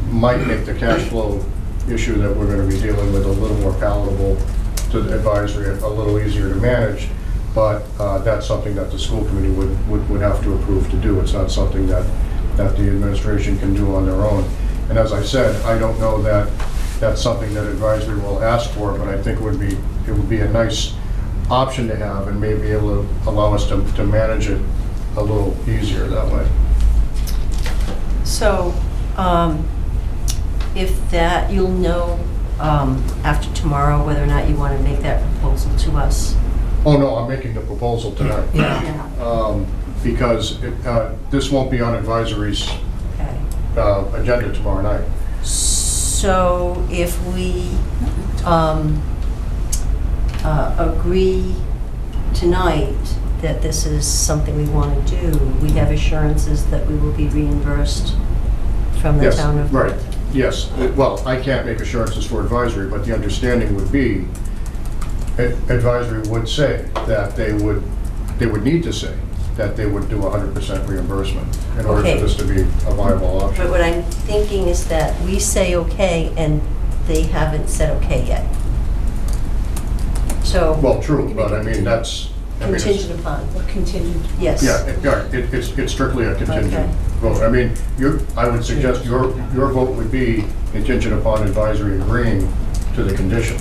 Speaker 10: Might make the cash flow issue that we're going to be dealing with a little more palatable to the advisory, a little easier to manage, but that's something that the school committee would have to approve to do. It's not something that the administration can do on their own. And as I said, I don't know that that's something that advisory will ask for, but I think it would be a nice option to have, and maybe able to allow us to manage it a little easier that way.
Speaker 3: So, if that, you'll know after tomorrow whether or not you want to make that proposal to us.
Speaker 10: Oh, no, I'm making the proposal tonight.
Speaker 3: Yeah.
Speaker 10: Because this won't be on advisory's
Speaker 3: Okay.
Speaker 10: agenda tomorrow night.
Speaker 3: So if we agree tonight that this is something we want to do, we have assurances that we will be reimbursed from the
Speaker 10: Yes,
Speaker 3: town of...
Speaker 10: right. Yes. Well, I can't make assurances for advisory, but the understanding would be, advisory would say that they would need to say that they would do 100% reimbursement in order
Speaker 3: Okay.
Speaker 10: for this to be a viable option.
Speaker 3: But what I'm thinking is that we say okay and they haven't said okay yet. So...
Speaker 10: Well, true, but I mean, that's...
Speaker 3: Contingent upon.
Speaker 5: Or contingent.
Speaker 3: Yes.
Speaker 10: Yeah, it's strictly a contingent
Speaker 3: Okay.
Speaker 10: vote. I mean, I would suggest your vote would be contingent upon advisory agreeing to the condition.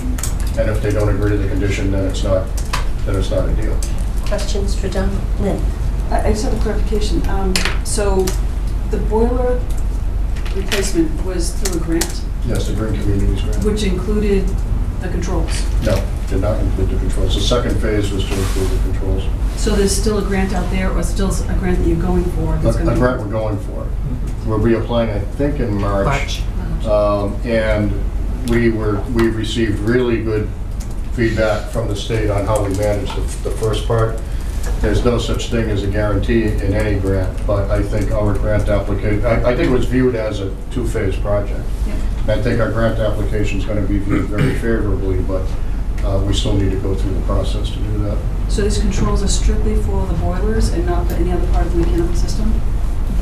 Speaker 10: And if they don't agree to the condition, then it's not a deal.
Speaker 3: Questions for Don? Lynn?
Speaker 7: I just have a clarification. So the boiler replacement was through a grant,
Speaker 10: Yes, the Green Communities Grant.
Speaker 7: which included the controls.
Speaker 10: No, did not include the controls. The second phase was to include the controls.
Speaker 7: So there's still a grant out there, or still a grant that you're going for?
Speaker 10: A
Speaker 7: That's gonna be-
Speaker 10: grant we're going for. We'll be applying, I think, in March. And we received really good feedback from the state on how we managed the first part. There's no such thing as a guarantee in any grant, but I think our grant application, I think it was viewed as a two-phase project.
Speaker 7: Yeah.
Speaker 10: And I think our grant application is going to be viewed very favorably, but we still need to go through the process to do that.
Speaker 7: So these controls are strictly for the boilers and not for any other part of the mechanical system?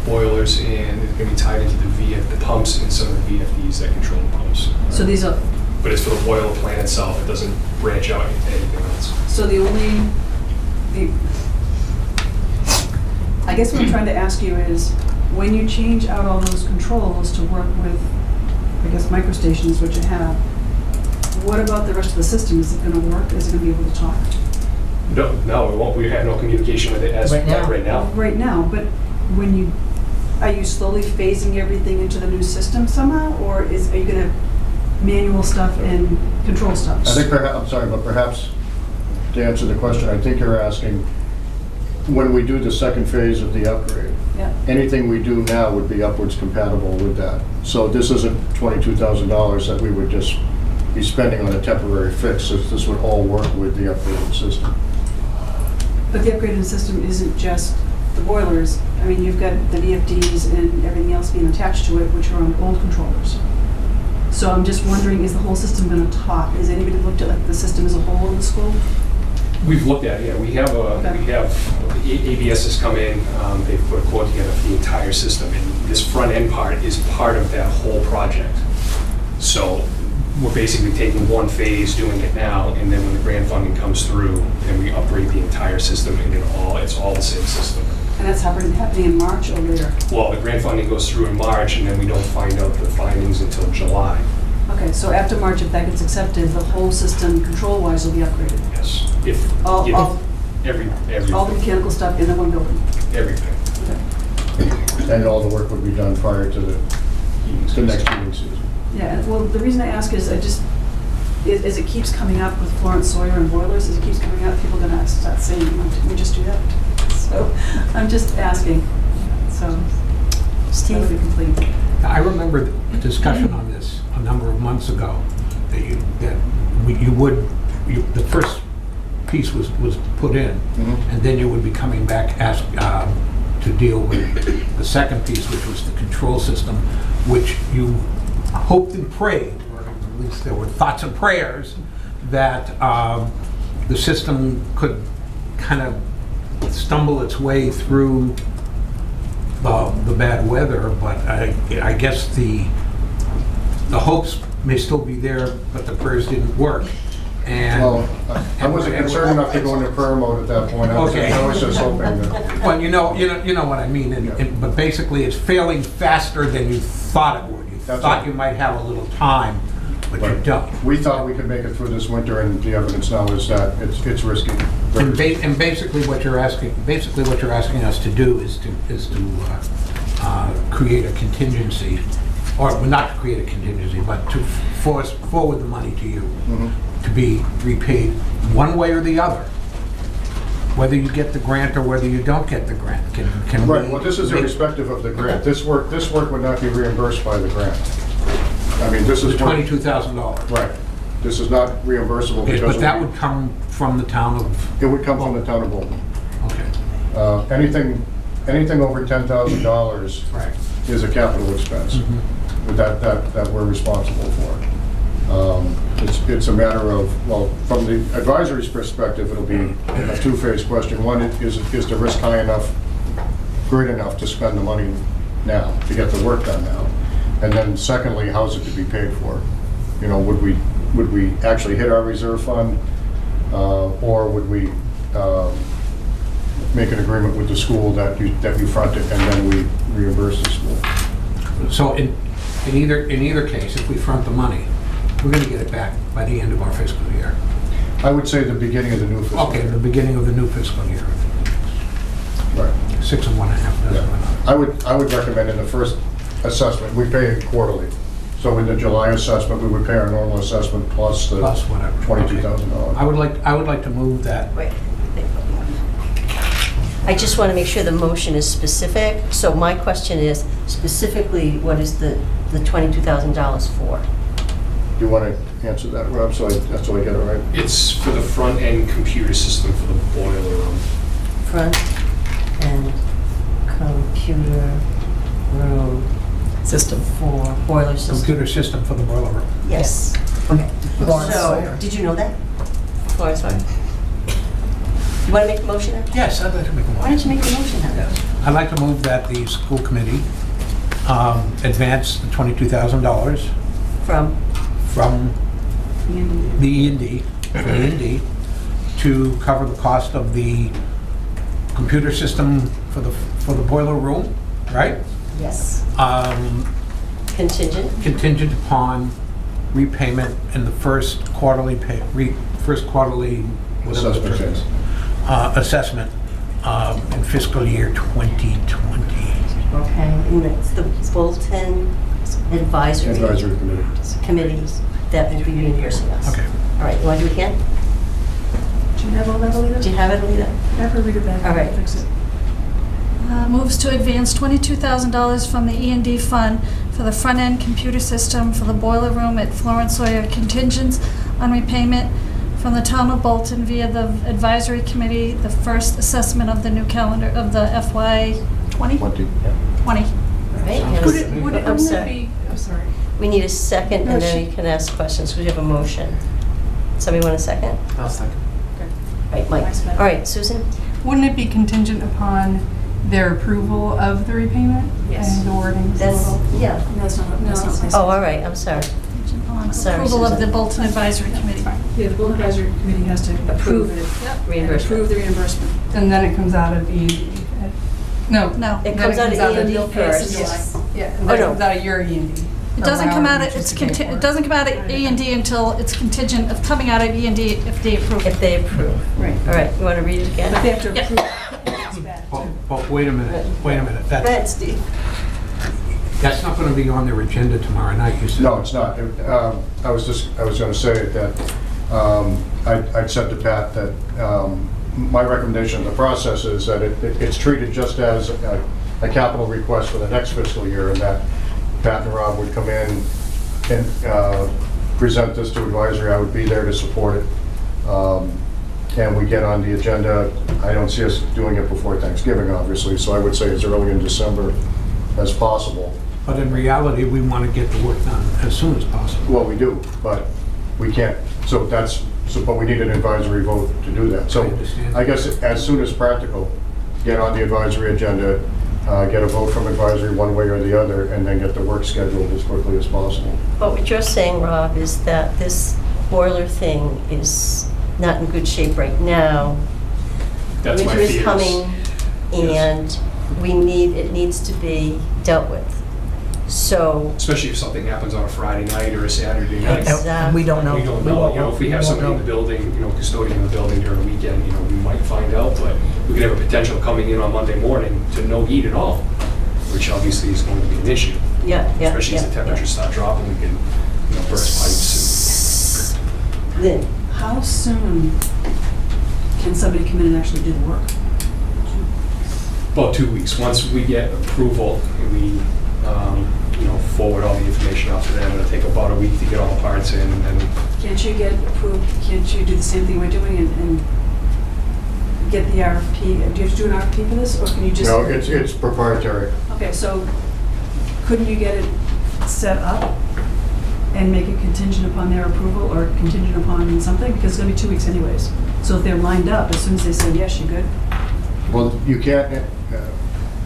Speaker 8: Boilers, and it's going to be tied into the pumps and some of the VFDs that control the pumps.
Speaker 7: So these are,
Speaker 8: But it's for the boiler plant itself. It doesn't branch out into anything else.
Speaker 7: so I guess what I'm trying to ask you is, when you change out all those controls to work with, I guess, microstations, which you have, what about the rest of the system? Is it going to work? Is it going to be able to talk?
Speaker 8: No, it won't. We have no communication with it as
Speaker 1: Right now.
Speaker 8: right now.
Speaker 7: Right now, but are you slowly phasing everything into the new system somehow? Or are you going to manual stuff and control stuff?
Speaker 10: I think perhaps to answer the question, I think you're asking, when we do the second phase of the upgrade,
Speaker 7: Yeah.
Speaker 10: anything we do now would be upwards compatible with that. So this isn't $22,000 that we would just be spending on a temporary fix. This would all work with the upgraded system.
Speaker 7: But the upgraded system isn't just the boilers. I mean, you've got the VFDs and everything else being attached to it, which are on old controllers. So I'm just wondering, is the whole system going to talk? Has anybody looked at like the system as a whole in the school?
Speaker 8: We've looked at it. Yeah, we have ABS has come in. They've put a quote together for the entire system, and this front end part is part of that whole project. So we're basically taking one phase, doing it now, and then when the grant funding comes through, then we upgrade the entire system, and it's all the same system.
Speaker 7: And that's happening in March or later?
Speaker 8: Well, the grant funding goes through in March, and then we don't find out the findings until July.
Speaker 7: Okay, so after March, if that gets accepted, the whole system, control-wise, will be upgraded?
Speaker 8: Yes. If,
Speaker 7: All
Speaker 8: everything.
Speaker 7: the mechanical stuff in the one building?
Speaker 8: Everything.
Speaker 7: Okay.
Speaker 10: And all the work would be done prior to the next heating season.
Speaker 7: Yeah, well, the reason I ask is as it keeps coming up with Florence Sawyer and boilers, as it keeps coming up, people are gonna start saying, didn't we just do that? So, I'm just asking, so, that would be complete.
Speaker 2: I remember a discussion on this a number of months ago, that the first piece was put in, and then you would be coming back to deal with the second piece, which was the control system, which you hoped and prayed, or at least there were thoughts and prayers, that the system could kind of stumble its way through the bad weather, but I guess the hopes may still be there, but the prayers didn't work. And
Speaker 10: Well, I wasn't concerned enough to go into prayer mode at that point.
Speaker 2: Okay.
Speaker 10: I was just hoping that.
Speaker 2: well, you know what I mean. But basically, it's failing faster than you thought it would. You
Speaker 10: That's
Speaker 2: thought
Speaker 10: right.
Speaker 2: you might have a little time, but you don't.
Speaker 10: We thought we could make it through this winter, and the evidence now is that it's risky. Very risky.
Speaker 2: And basically, what you're asking us to do is to create a contingency, or not to create a contingency, but to force forward the money to you to be repaid one way or the other, whether you get the grant or whether you don't get the grant. Can
Speaker 10: Right,
Speaker 2: we
Speaker 10: well, this is
Speaker 2: make
Speaker 10: irrespective of the grant. This work would not be reimbursed by the grant. I mean, this
Speaker 2: the
Speaker 10: is work.
Speaker 2: $22,000?
Speaker 10: Right. This is not reimbursable
Speaker 2: Okay,
Speaker 10: because.
Speaker 2: but that would come from the town of...
Speaker 10: It would come from the town of Bolton.
Speaker 2: Okay,
Speaker 10: Anything over $10,000
Speaker 2: right.
Speaker 10: is a capital expense that we're responsible for. It's a matter of, well, from the advisory's perspective, it'll be a two-phase question. One, is the risk high enough, great enough to spend the money now, to get the work done now? And then secondly, how's it to be paid for? You know, would we actually hit our reserve fund, or would we make an agreement with the school that you front it and then we reimburse the school?
Speaker 2: So in either case, if we front the money, we're going to get it back by the end of our fiscal year.
Speaker 10: I would say the beginning of the new fiscal
Speaker 2: Okay,
Speaker 10: year.
Speaker 2: the beginning of the new fiscal year.
Speaker 10: Right.
Speaker 2: 6 and 1/2 dozen.
Speaker 10: Yeah. I would recommend in the first assessment, we pay it quarterly. So in the July assessment, we would pay our normal assessment plus the
Speaker 2: Plus whatever.
Speaker 10: $22,000.
Speaker 2: I would like to move that.
Speaker 3: Wait. I just want to make sure the motion is specific. So my question is specifically, what is the $22,000 for?
Speaker 10: Do you want to answer that, Rob, so I get it right?
Speaker 8: It's for the front-end computer system for the boiler room.
Speaker 3: Front and computer room
Speaker 1: System.
Speaker 3: for boiler system.
Speaker 2: Computer system for the boiler room.
Speaker 3: Yes. Okay.
Speaker 1: Florence
Speaker 3: So,
Speaker 1: Sawyer.
Speaker 3: did you know that? Florence Sawyer. You want to make the motion now?
Speaker 2: Yes, I'd like to make a motion.
Speaker 3: Why don't you make the motion now?
Speaker 2: Yes. I'd like to move that the school committee advance the $22,000
Speaker 3: From?
Speaker 2: from the E&D, to cover the cost of the computer system for the boiler room, right?
Speaker 3: Yes. Contingent?
Speaker 2: Contingent upon repayment in the first quarterly whatever the term is, assessment in fiscal year 2020.
Speaker 3: Okay, and it's the Bolton Advisory
Speaker 10: Advisory committee.
Speaker 3: Committee that will be reimbursing us.
Speaker 2: Okay.
Speaker 3: All right, you want to do it again?
Speaker 7: Do you have all that, Alita?
Speaker 3: Do you have it, Alita?
Speaker 7: Have her read it back.
Speaker 3: All right.
Speaker 7: Fix it.
Speaker 9: Moves to advance $22,000 from the E&D fund for the front-end computer system for the boiler room at Florence Sawyer, contingents on repayment from the town of Bolton via the advisory committee, the first assessment of the new calendar of the FY 20? 20.
Speaker 3: All right. and
Speaker 7: I'm
Speaker 3: sorry.
Speaker 7: sorry.
Speaker 3: We need a second,
Speaker 7: No,
Speaker 3: and then you can ask questions, because we have a motion. Somebody want a second?
Speaker 6: I'll second.
Speaker 3: All right, Mike.
Speaker 7: Thanks, Matt.
Speaker 3: All right, Susan?
Speaker 11: Wouldn't it be contingent upon their approval of the repayment?
Speaker 7: Yes.
Speaker 11: And the wording?
Speaker 3: That's, yeah.
Speaker 7: No, that's not what I said.
Speaker 3: Oh, all right, I'm sorry.
Speaker 9: On
Speaker 3: Sorry,
Speaker 9: approval of
Speaker 3: Susan.
Speaker 9: the Bolton Advisory Committee.
Speaker 7: Yeah, the Board Advisory Committee has to approve it.
Speaker 3: Yep.
Speaker 7: And
Speaker 3: Reimbursement.
Speaker 7: approve the reimbursement.
Speaker 11: And then it comes out of E&D. No.
Speaker 9: No.
Speaker 3: It
Speaker 11: Then
Speaker 3: comes out of E&D
Speaker 7: They'll pay us in
Speaker 3: first.
Speaker 7: July.
Speaker 11: Yeah,
Speaker 3: Oh,
Speaker 11: that
Speaker 3: no.
Speaker 11: comes out of your E&D.
Speaker 9: It doesn't come out of,
Speaker 11: It's
Speaker 9: it doesn't come out of E&D until it's contingent of coming out of E&D if they approve it.
Speaker 3: If they approve.
Speaker 7: Right.
Speaker 3: All right, you want to read it again?
Speaker 7: But they have to
Speaker 9: Yeah.
Speaker 7: approve it. It's bad,
Speaker 2: Oh,
Speaker 7: too.
Speaker 2: oh, wait a minute.
Speaker 3: Go ahead, Steve.
Speaker 2: That's not going to be on their agenda tomorrow night, you said?
Speaker 10: No, it's not. I was going to say that I'd said to Pat that my recommendation of the process is that it's treated just as a capital request for the next fiscal year, and that Pat and Rob would come in and present this to advisory. I would be there to support it. And we get on the agenda. I don't see us doing it before Thanksgiving, obviously, so I would say as early in December as possible.
Speaker 2: But in reality, we want to get the work done as soon as possible.
Speaker 10: Well, we do, but we can't, but we need an advisory vote to do that. So
Speaker 2: I understand.
Speaker 10: I guess as soon as practical, get on the advisory agenda, get a vote from advisory one way or the other, and then get the work scheduled as quickly as possible.
Speaker 3: But what you're saying, Rob, is that this boiler thing is not in good shape right now.
Speaker 8: That's my
Speaker 3: Winter is
Speaker 8: fears.
Speaker 3: coming,
Speaker 8: Yes.
Speaker 3: and it needs to be dealt with. So,
Speaker 8: Especially if something happens on a Friday night or a Saturday night.
Speaker 3: Exactly.
Speaker 1: We don't know.
Speaker 8: We don't
Speaker 1: We
Speaker 8: know,
Speaker 1: won't
Speaker 8: you know, if we have
Speaker 1: won't
Speaker 8: somebody in
Speaker 1: know.
Speaker 8: the building, you know, custodian in the building during the weekend, you know, we might find out, but we could have a potential coming in on Monday morning to no heat at all, which obviously is going to be an issue.
Speaker 3: yeah.
Speaker 8: Especially as the temperatures start dropping, we can, you know, burst pipes
Speaker 3: Then,
Speaker 7: How soon can somebody come in and actually do the work?
Speaker 8: and about 2 weeks. Once we get approval, we, you know, forward all the information out to them. It'll take about a week to get all the parts in, and then
Speaker 7: Can't you get approved, can't you do the same thing we're doing and get the RFP? Do you have to do an RFP for this, or can you just?
Speaker 10: No, it's proprietary.
Speaker 7: Okay, so couldn't you get it set up and make it contingent upon their approval or contingent upon something? Because it's gonna be 2 weeks anyways. So if they're lined up, as soon as they say, yes, you're good.
Speaker 10: Well, you can't,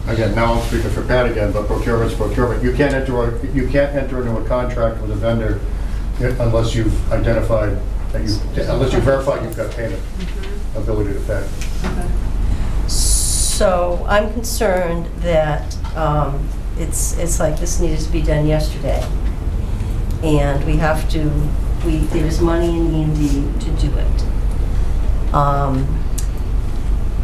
Speaker 10: again, now I'm speaking for Pat again, but procurement's procurement. You can't enter into a contract with a vendor unless you've identified, unless you verify you've got payment ability to pay.
Speaker 7: Okay.
Speaker 3: so I'm concerned that it's like this needed to be done yesterday. And we have to, there's money in E&D to do it.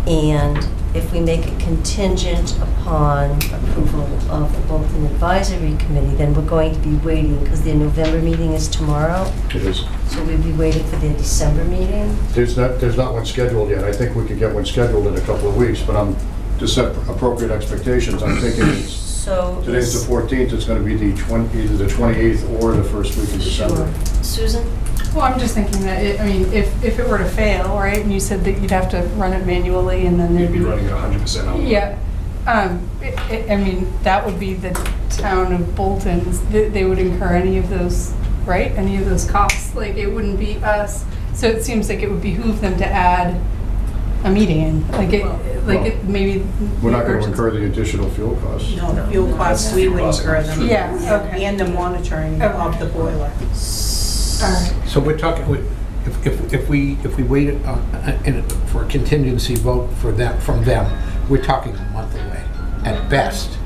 Speaker 3: And if we make it contingent upon approval of both an advisory committee, then we're going to be waiting, because their November meeting is tomorrow,
Speaker 10: It is.
Speaker 3: so we'd be waiting for their December meeting.
Speaker 10: There's not one scheduled yet. I think we could get one scheduled in a couple of weeks, but to set appropriate expectations, I'm thinking
Speaker 3: So
Speaker 10: today's
Speaker 3: is-
Speaker 10: the 14th, it's going to be either the 28th or the first week in December.
Speaker 3: Sure. Susan?
Speaker 11: Well, I'm just thinking that, if it were to fail, right, and you said that you'd have to run it manually and then
Speaker 8: you'd
Speaker 11: there'd
Speaker 8: be
Speaker 11: be...
Speaker 8: running at 100% out.
Speaker 11: Yeah. I mean, that would be the town of Bolton's, they would incur any of those, right? Any of those costs, like, it wouldn't be us. So it seems like it would behoove them to add a meeting in, maybe...
Speaker 10: We're not going to incur the additional fuel costs.
Speaker 5: No, the fuel costs, we would incur them.
Speaker 11: Yeah, okay.
Speaker 5: And the monitoring of the boiler.
Speaker 11: All right.
Speaker 2: So we're talking, if we wait for a contingency vote from them, we're talking a month away, at best.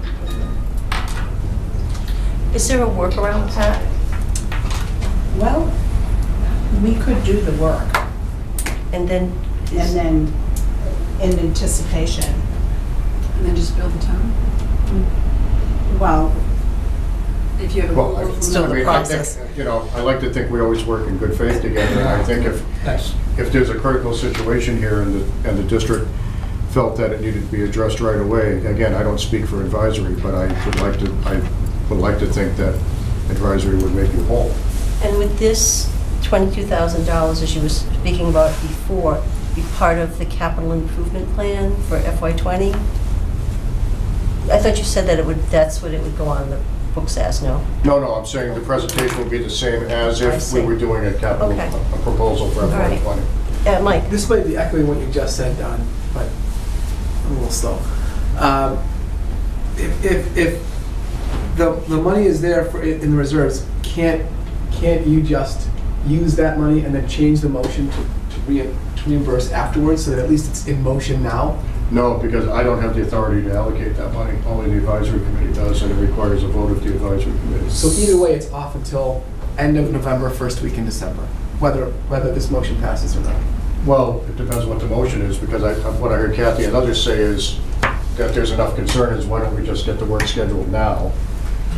Speaker 3: Is there a workaround, Pat?
Speaker 5: Well, we could do the work,
Speaker 3: And then,
Speaker 5: and then in anticipation,
Speaker 7: And then just build the town?
Speaker 5: well,
Speaker 7: If you have
Speaker 10: Well,
Speaker 7: approval from
Speaker 1: Still
Speaker 10: I
Speaker 1: the
Speaker 10: mean,
Speaker 1: process.
Speaker 10: I think, I like to think we always work in good faith together, and I think if there's a critical situation here and the district felt that it needed to be addressed right away, again, I don't speak for advisory, but I would like to think that advisory would make you whole.
Speaker 3: and would this $22,000, as you were speaking about before, be part of the capital improvement plan for FY20? I thought you said that that's what it would go on the books as, no?
Speaker 10: No, I'm saying the presentation would be the same as
Speaker 3: I
Speaker 10: if we
Speaker 3: see.
Speaker 10: were doing a capital,
Speaker 3: Okay.
Speaker 10: a proposal for
Speaker 3: right.
Speaker 10: FY20.
Speaker 3: Mike?
Speaker 6: This might be echoing what you just said, Don, but I'm a little slow. If the money is there in the reserves, can't you just use that money and then change the motion to reimburse afterwards, so that at least it's in motion now?
Speaker 10: No, because I don't have the authority to allocate that money. Only the advisory committee does, and it requires a vote of the advisory committee.
Speaker 6: So either way, it's off until end of November, first week in December, whether this motion passes or not.
Speaker 10: Well, it depends what the motion is, because what I heard Kathy and others say is that there's enough concern is why don't we just get the work scheduled now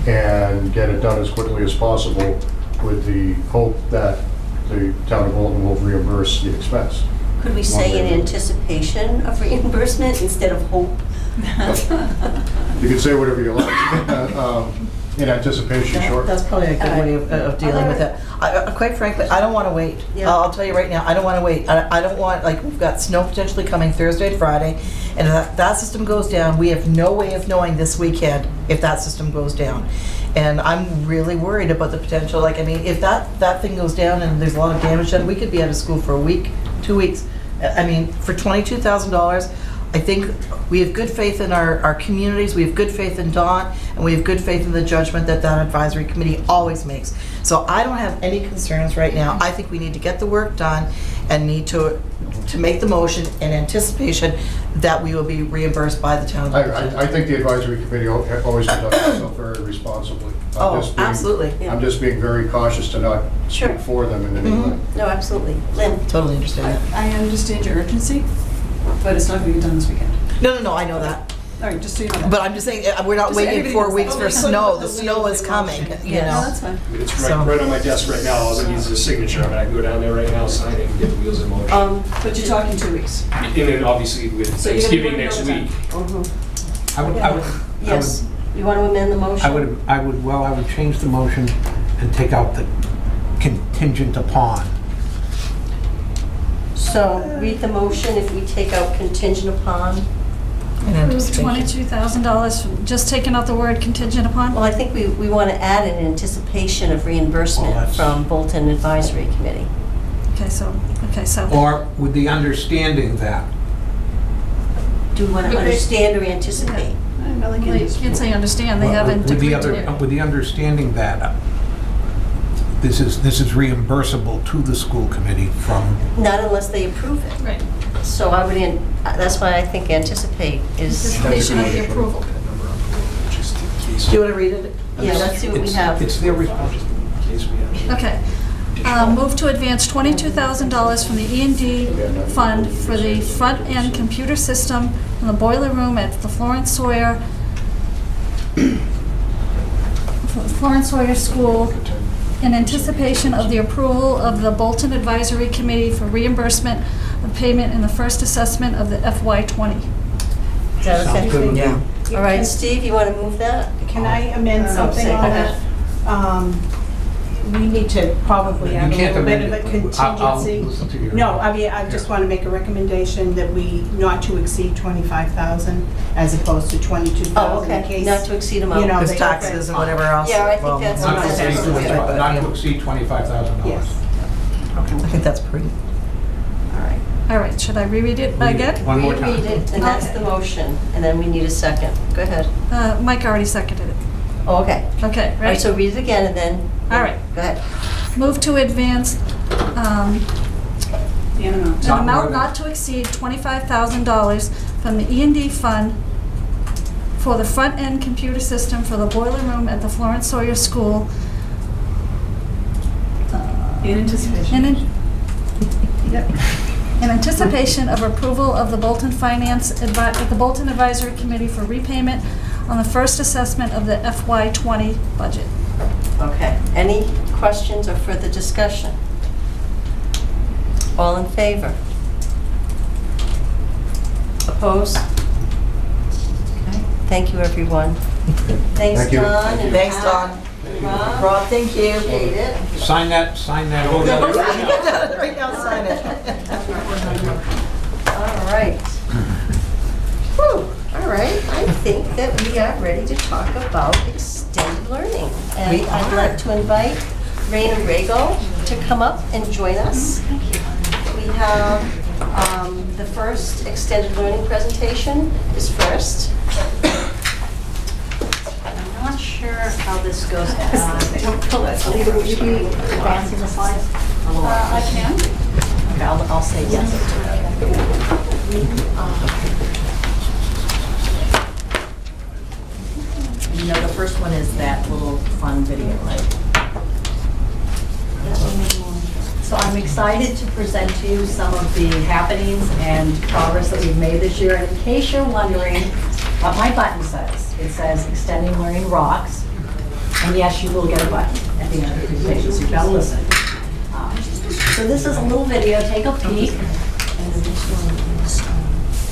Speaker 10: and get it done as quickly as possible with the hope that the town of Bolton will reimburse the expense.
Speaker 3: Could we say in anticipation of reimbursement instead of hope?
Speaker 10: You can say whatever you like. In anticipation, sure.
Speaker 1: That's probably a good way of dealing with it. Quite frankly, I don't want to wait.
Speaker 3: Yeah.
Speaker 1: I'll tell you right now, I don't want to wait. I don't want, like, we've got snow potentially coming Thursday and Friday, and if that system goes down, we have no way of knowing this weekend if that system goes down. And I'm really worried about the potential, like, I mean, if that thing goes down and there's a lot of damage done, we could be out of school for a week, 2 weeks. I mean, for $22,000, I think we have good faith in our communities, we have good faith in Dawn, and we have good faith in the judgment that advisory committee always makes. So I don't have any concerns right now. I think we need to get the work done and need to make the motion in anticipation that we will be reimbursed by the town.
Speaker 10: I think the advisory committee always conducts itself very responsibly.
Speaker 1: Absolutely.
Speaker 10: I'm just being very cautious to not
Speaker 3: Sure.
Speaker 10: speak for them in any way.
Speaker 3: No, absolutely. Lynn?
Speaker 1: Totally understand that.
Speaker 7: I understand your urgency, but it's not going to get done this weekend.
Speaker 1: No, I know that.
Speaker 7: All right, just so you know that.
Speaker 1: But I'm just saying, we're not
Speaker 7: Just
Speaker 1: waiting
Speaker 7: everybody
Speaker 1: 4
Speaker 7: knows
Speaker 1: weeks
Speaker 7: that.
Speaker 1: for
Speaker 7: Okay.
Speaker 1: snow. The
Speaker 7: So
Speaker 1: snow is coming, you
Speaker 3: Yeah.
Speaker 7: No,
Speaker 1: know.
Speaker 7: that's fine.
Speaker 8: It's
Speaker 1: So-
Speaker 8: right on my desk right now, all it needs is a signature, I mean, I can go down there right now, sign it, and get the wheels in motion.
Speaker 7: But you're talking 2 weeks.
Speaker 8: And then obviously with
Speaker 7: So you're gonna
Speaker 8: Thanksgiving
Speaker 7: do it
Speaker 8: next
Speaker 7: another
Speaker 8: week,
Speaker 3: Yes, you want to amend the motion?
Speaker 2: I would change the motion and take out the contingent upon.
Speaker 3: So read the motion if we take out contingent upon.
Speaker 1: In
Speaker 9: Approve
Speaker 1: anticipation.
Speaker 9: $22,000, from just taking out the word contingent upon?
Speaker 3: Well, I think we want to add an anticipation of reimbursement
Speaker 2: Well, that's-
Speaker 3: from Bolton Advisory Committee.
Speaker 9: Okay, so,
Speaker 2: Or with the understanding that.
Speaker 3: Do we want to
Speaker 11: Okay.
Speaker 3: understand or anticipate?
Speaker 7: I like
Speaker 9: well, you can't say understand, they haven't
Speaker 2: With the
Speaker 9: agreed to
Speaker 2: other,
Speaker 9: it.
Speaker 2: with the understanding that this is reimbursable to the school committee from.
Speaker 3: Not unless they approve it.
Speaker 9: Right,
Speaker 3: So I would, that's why I think anticipate is,
Speaker 9: anticipation of the approval.
Speaker 8: just in case.
Speaker 1: Do you want to read it?
Speaker 3: yeah, let's see what we have.
Speaker 2: It's their responsibility.
Speaker 8: In case we have.
Speaker 9: Okay. Move to advance $22,000 from the E&D fund for the front-end computer system in the boiler room at the Florence Sawyer School in anticipation of the approval of the Bolton Advisory Committee for reimbursement of payment in the first assessment of the FY20.
Speaker 3: Is that okay?
Speaker 2: Sounds good with me.
Speaker 1: Yeah.
Speaker 3: All right, Steve, you want to move that?
Speaker 5: Can I amend something
Speaker 3: say,
Speaker 5: on
Speaker 3: go
Speaker 5: that? We need to probably
Speaker 2: You
Speaker 5: add a
Speaker 2: can't
Speaker 5: little bit of
Speaker 2: amend
Speaker 5: a
Speaker 2: it. I'll
Speaker 5: contingency.
Speaker 2: listen to your.
Speaker 5: No, I mean, I just want to make a recommendation that we not to exceed 25,000 as opposed to 22,000
Speaker 3: Oh,
Speaker 5: in
Speaker 3: okay,
Speaker 5: case.
Speaker 3: not to exceed amount.
Speaker 5: You know,
Speaker 1: There's
Speaker 5: they-
Speaker 1: taxes and whatever else.
Speaker 3: Yeah, I think
Speaker 1: Well,
Speaker 3: that's-
Speaker 2: Not to
Speaker 3: that's
Speaker 2: exceed
Speaker 3: absolutely right.
Speaker 2: not to exceed $25,000.
Speaker 5: Yes.
Speaker 1: I think that's prudent.
Speaker 3: All right.
Speaker 9: All right, should I reread it again?
Speaker 2: One more time.
Speaker 3: Reread it, and that's the motion, and then we need a second. Go ahead.
Speaker 9: Mike already seconded it.
Speaker 3: Oh, okay.
Speaker 9: Okay,
Speaker 3: All right,
Speaker 9: ready?
Speaker 3: so read it again, and then.
Speaker 9: All right.
Speaker 3: Go ahead.
Speaker 9: Move to advance
Speaker 7: The amount.
Speaker 9: an
Speaker 2: Not more
Speaker 9: amount
Speaker 2: than-
Speaker 9: not to exceed $25,000 from the E&D fund for the front-end computer system for the boiler room at the Florence Sawyer School
Speaker 7: In anticipation.
Speaker 9: in anticipation of approval of the Bolton the Bolton Advisory Committee for repayment on the first assessment of the FY20 budget.
Speaker 3: Okay. Any questions or further discussion? All in favor? Opposed? Okay. Thank you, everyone. Thanks,
Speaker 10: Thank you.
Speaker 3: Don. and
Speaker 1: Thanks,
Speaker 3: Pat,
Speaker 1: Don.
Speaker 3: Rob.
Speaker 1: Rob, thank you.
Speaker 3: Appreciate it.
Speaker 2: Sign that.
Speaker 1: Right now, sign it.
Speaker 3: All right. Whew. All right, I think that we are ready to talk about extended learning. And
Speaker 1: We
Speaker 3: I'd
Speaker 1: are.
Speaker 3: like to invite Raina Rago to come up and join us. We have the first extended learning presentation is first. I'm not sure how this goes. Will you be advancing the slides?
Speaker 7: I can.
Speaker 3: Okay, I'll say yes.
Speaker 12: You know, the first one is that little fun video, right? So I'm excited to present to you some of the happenings and progress that we've made this year. And in case you're wondering what my button says, it says Extending Learning Rocks. And yes, you will get a button at the end of the presentation, so you've got to listen. So this is a little video, take a peek.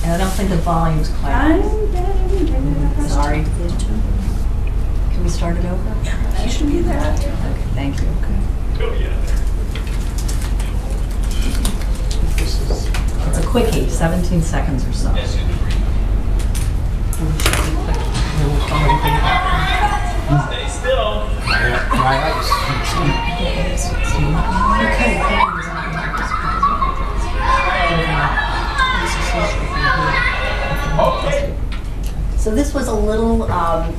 Speaker 12: And I don't think the volume's quite on. Sorry. Can we start it over?
Speaker 7: You should be there.
Speaker 12: Okay, thank you. It's a quickie, 17 seconds or so.
Speaker 8: Stay still.
Speaker 2: Dry
Speaker 8: Okay.
Speaker 12: So this was a little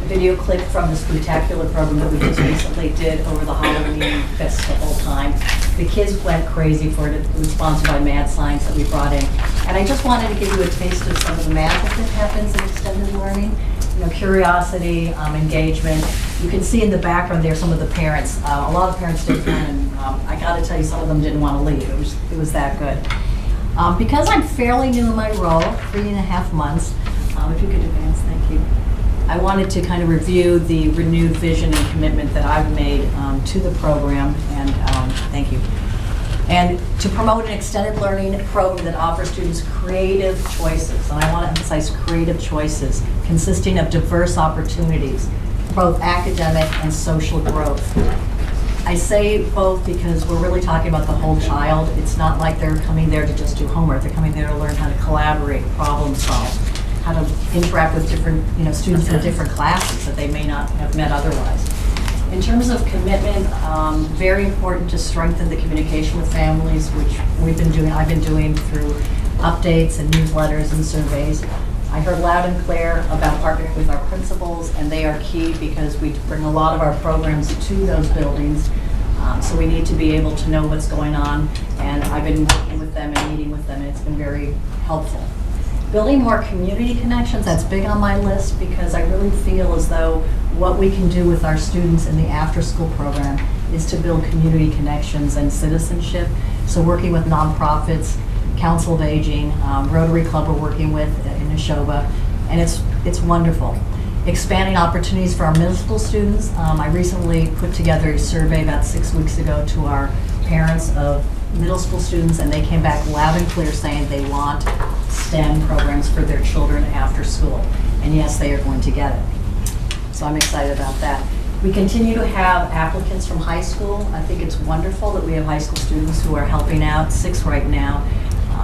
Speaker 12: video clip from the spectacular program that we just recently did over the Halloween festival time. The kids went crazy for it. It was sponsored by Mad Science that we brought in. And I just wanted to give you a taste of some of the magic that happens in extended learning. You know, curiosity, engagement. You can see in the background there some of the parents. A lot of parents did come, and I got to tell you, some of them didn't want to leave. It was that good. Because I'm fairly new in my role, 3.5 months, if you could advance, thank you. I wanted to kind of review the renewed vision and commitment that I've made to the program, and thank you. And to promote an extended learning program that offers students creative choices, and I want to emphasize creative choices, consisting of diverse opportunities, both academic and social growth. I say both because we're really talking about the whole child. It's not like they're coming there to just do homework. They're coming there to learn how to collaborate, problem solve, how to interact with different, students from different classes that they may not have met otherwise. In terms of commitment, very important to strengthen the communication with families, which I've been doing through updates and newsletters and surveys. I heard loud and clear about partnering with our principals, and they are key because we bring a lot of our programs to those buildings. So we need to be able to know what's going on, and I've been working with them and meeting with them, and it's been very helpful. Building more community connections, that's big on my list because I really feel as though what we can do with our students in the after-school program is to build community connections and citizenship. So working with nonprofits, Council of Aging, Rotary Club we're working with in Nashoba, and it's wonderful. Expanding opportunities for our middle school students. I recently put together a survey about 6 weeks ago to our parents of middle school students, and they came back loud and clear saying they want STEM programs for their children after school. And yes, they are going to get it. So I'm excited about that. We continue to have applicants from high school. I think it's wonderful that we have high school students who are helping out, 6 right now,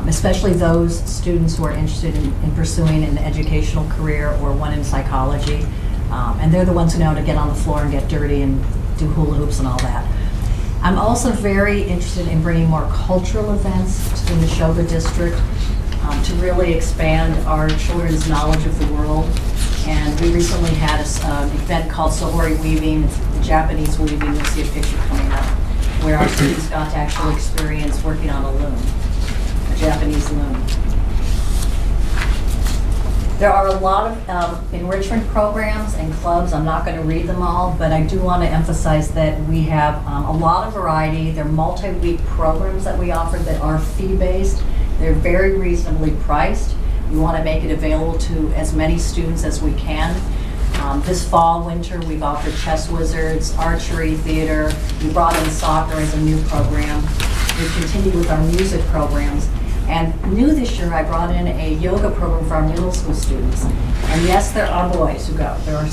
Speaker 12: especially those students who are interested in pursuing an educational career or one in psychology. And they're the ones who know how to get on the floor and get dirty and do hula hoops and all that. I'm also very interested in bringing more cultural events to the Nashoba district to really expand our children's knowledge of the world. And we recently had an event called Sohori Weaving, it's the Japanese weaving. You'll see a picture coming up, where our students got to actually experience working on a loom, a Japanese loom. There are a lot of enrichment programs and clubs. I'm not going to read them all, but I do want to emphasize that we have a lot of variety. They're multi-week programs that we offer that are fee-based. They're very reasonably priced. We want to make it available to as many students as we can. This fall, winter, we've offered Chess Wizards, archery, theater. We brought in soccer as a new program. We've continued with our music programs. And new this year, I brought in a yoga program for our middle school students. And yes, there are boys who go. There are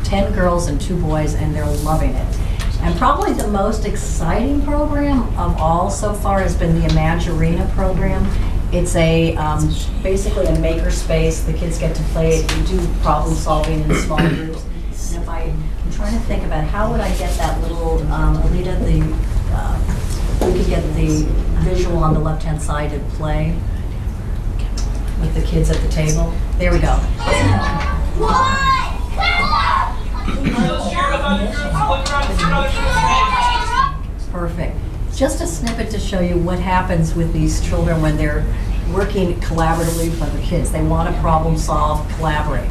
Speaker 12: 10 girls and 2 boys, and they're loving it. And probably the most exciting program of all so far has been the Imagi Arena program. It's a basically a maker space. The kids get to play it. We do problem solving in small groups. And if I'm trying to think about how would I get that little Alita, we could get the visual on the left-hand side to play with the kids at the table. There we go. Perfect. Just a snippet to show you what happens with these children when they're working collaboratively with other kids. They want to problem solve, collaborate.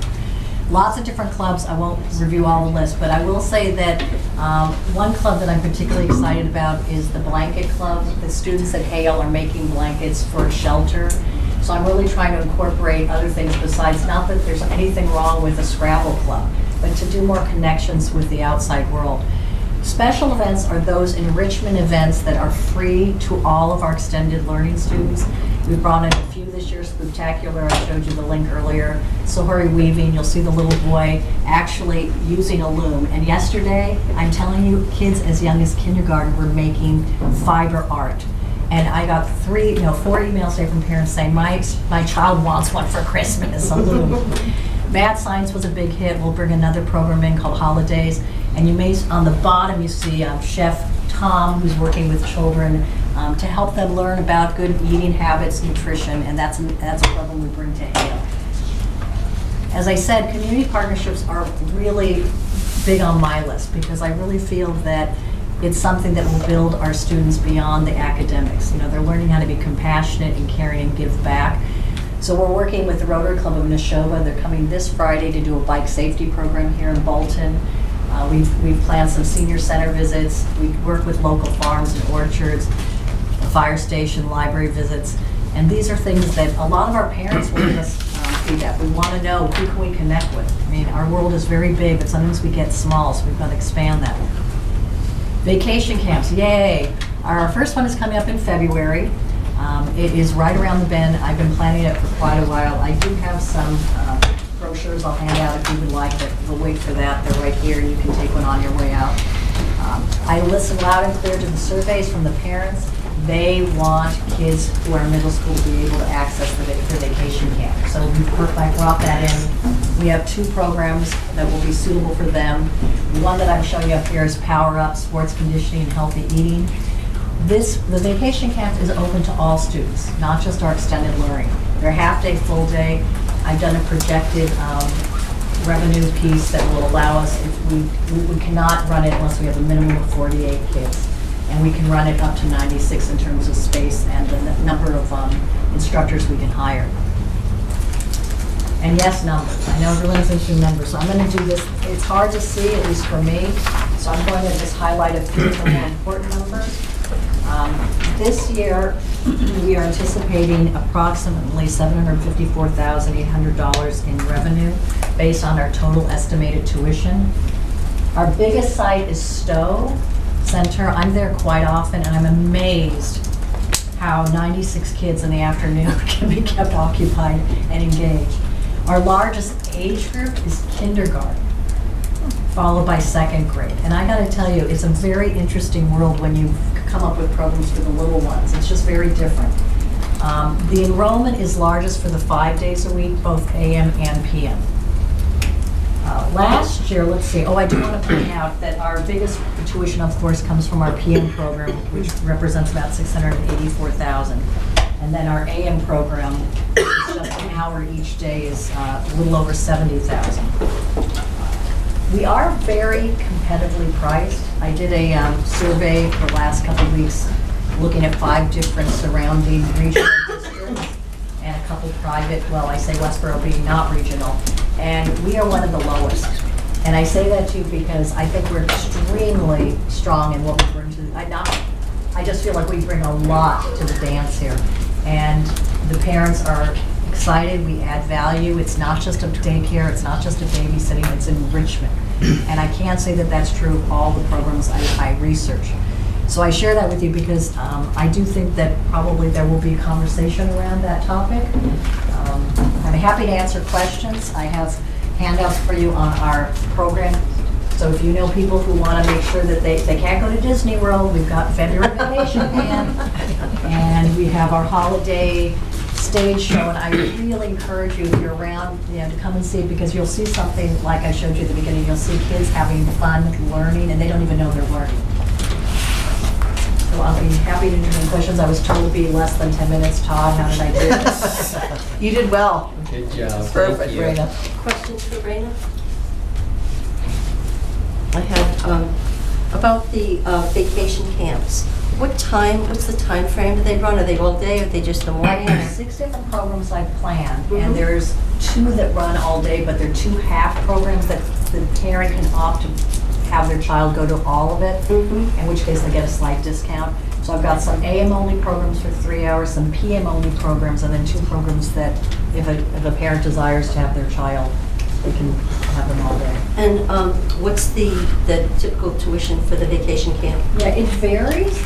Speaker 12: Lots of different clubs, I won't review all the list, but I will say that one club that I'm particularly excited about is the Blanket Club. The students at Hale are making blankets for shelter. So I'm really trying to incorporate other things besides, not that there's anything wrong with a Scrabble club, but to do more connections with the outside world. Special events are those enrichment events that are free to all of our extended learning students. We brought in a few this year, Spectacular, I showed you the link earlier. Sohari weaving, you'll see the little boy actually using a loom. And yesterday, I'm telling you, kids as young as kindergarten were making fiber art. And I got 4 emails today from parents saying, my child wants one for Christmas, a loom. Math Science was a big hit. We'll bring another program in called Holidays. And you may, on the bottom, you see Chef Tom, who's working with children to help them learn about good eating habits, nutrition, and that's a program we bring to Hale. As I said, community partnerships are really big on my list because I really feel that it's something that will build our students beyond the academics. You know, they're learning how to be compassionate and caring and give back. So we're working with the Rotary Club of Nashoba. They're coming this Friday to do a bike safety program here in Bolton. We've planned some senior center visits. We work with local farms and orchards, a fire station, library visits. And these are things that a lot of our parents will give us feedback. We want to know who can we connect with. I mean, our world is very big, but sometimes we get small, so we've got to expand that. Vacation camps, yay! Our first one is coming up in February. It is right around the bend. I've been planning it for quite a while. I do have some brochures I'll hand out if you would like, but we'll wait for that. They're right here, and you can take one on your way out. I listen loud and clear to the surveys from the parents. They want kids who are in middle school to be able to access their vacation camp. So I brought that in. We have 2 programs that will be suitable for them. One that I'm showing you up here is Power Up, Sports Conditioning and Healthy Eating. The vacation camp is open to all students, not just our extended learning. They're half day, full day. I've done a projected revenue piece that will allow us, if we cannot run it unless we have a minimum of 48 kids. And we can run it up to 96 in terms of space and the number of instructors we can hire. And yes, numbers. I know everyone's into numbers, so I'm going to do this. It's hard to see, at least for me, so I'm going to just highlight a few of the more important numbers. This year, we are anticipating approximately $754,800 in revenue based on our total estimated tuition. Our biggest site is Stowe Center. I'm there quite often, and I'm amazed how 96 kids in the afternoon can be kept occupied and engaged. Our largest age group is kindergarten, followed by 2nd grade. And I gotta tell you, it's a very interesting world when you come up with programs for the little ones. It's just very different. The enrollment is largest for the 5 days a week, both AM and PM. Last year, let's see, I do want to point out that our biggest tuition, of course, comes from our PM program, which represents about $684,000. And then our AM program, just an hour each day, is a little over $70,000. We are very competitively priced. I did a survey the last couple of weeks looking at 5 different surrounding regional districts and a couple private, well, I say Westboro being not regional, and we are one of the lowest. And I say that to you because I think we're extremely strong in what we bring to I just feel like we bring a lot to the dance here. And the parents are excited, we add value. It's not just a daycare, it's not just a babysitting, it's enrichment. And I can't say that that's true of all the programs I research. So I share that with you because I do think that probably there will be a conversation around that topic. I'm happy to answer questions. I have handouts for you on our program. So if you know people who want to make sure that they can't go to Disney World, we've got February vacation plan, and we have our holiday stage show, and I really encourage you, if you're around, to come and see it, because you'll see something like I showed you at the beginning. You'll see kids having fun learning, and they don't even know they're learning. So I'll be happy to answer any questions. I was told to be less than 10 minutes. Todd, how did I do?
Speaker 1: You did well.
Speaker 4: Good job.
Speaker 1: Perfect, Raina.
Speaker 3: Questions for Raina? I have about the vacation camps. What time, what's the time frame do they run? Are they all day, or are they just the morning? or-
Speaker 12: 6 different programs I planned,
Speaker 3: Mhm.
Speaker 12: and there's 2 that run all day, but they're 2 half programs that the parent can opt to have their child go to all of it,
Speaker 3: Mhm.
Speaker 12: in which case they get a slight discount. So I've got some AM-only programs for 3 hours, some PM-only programs, and then 2 programs that if a parent desires to have their child, they can have them all day.
Speaker 3: And what's the typical tuition for the vacation camp?
Speaker 12: Yeah, it varies.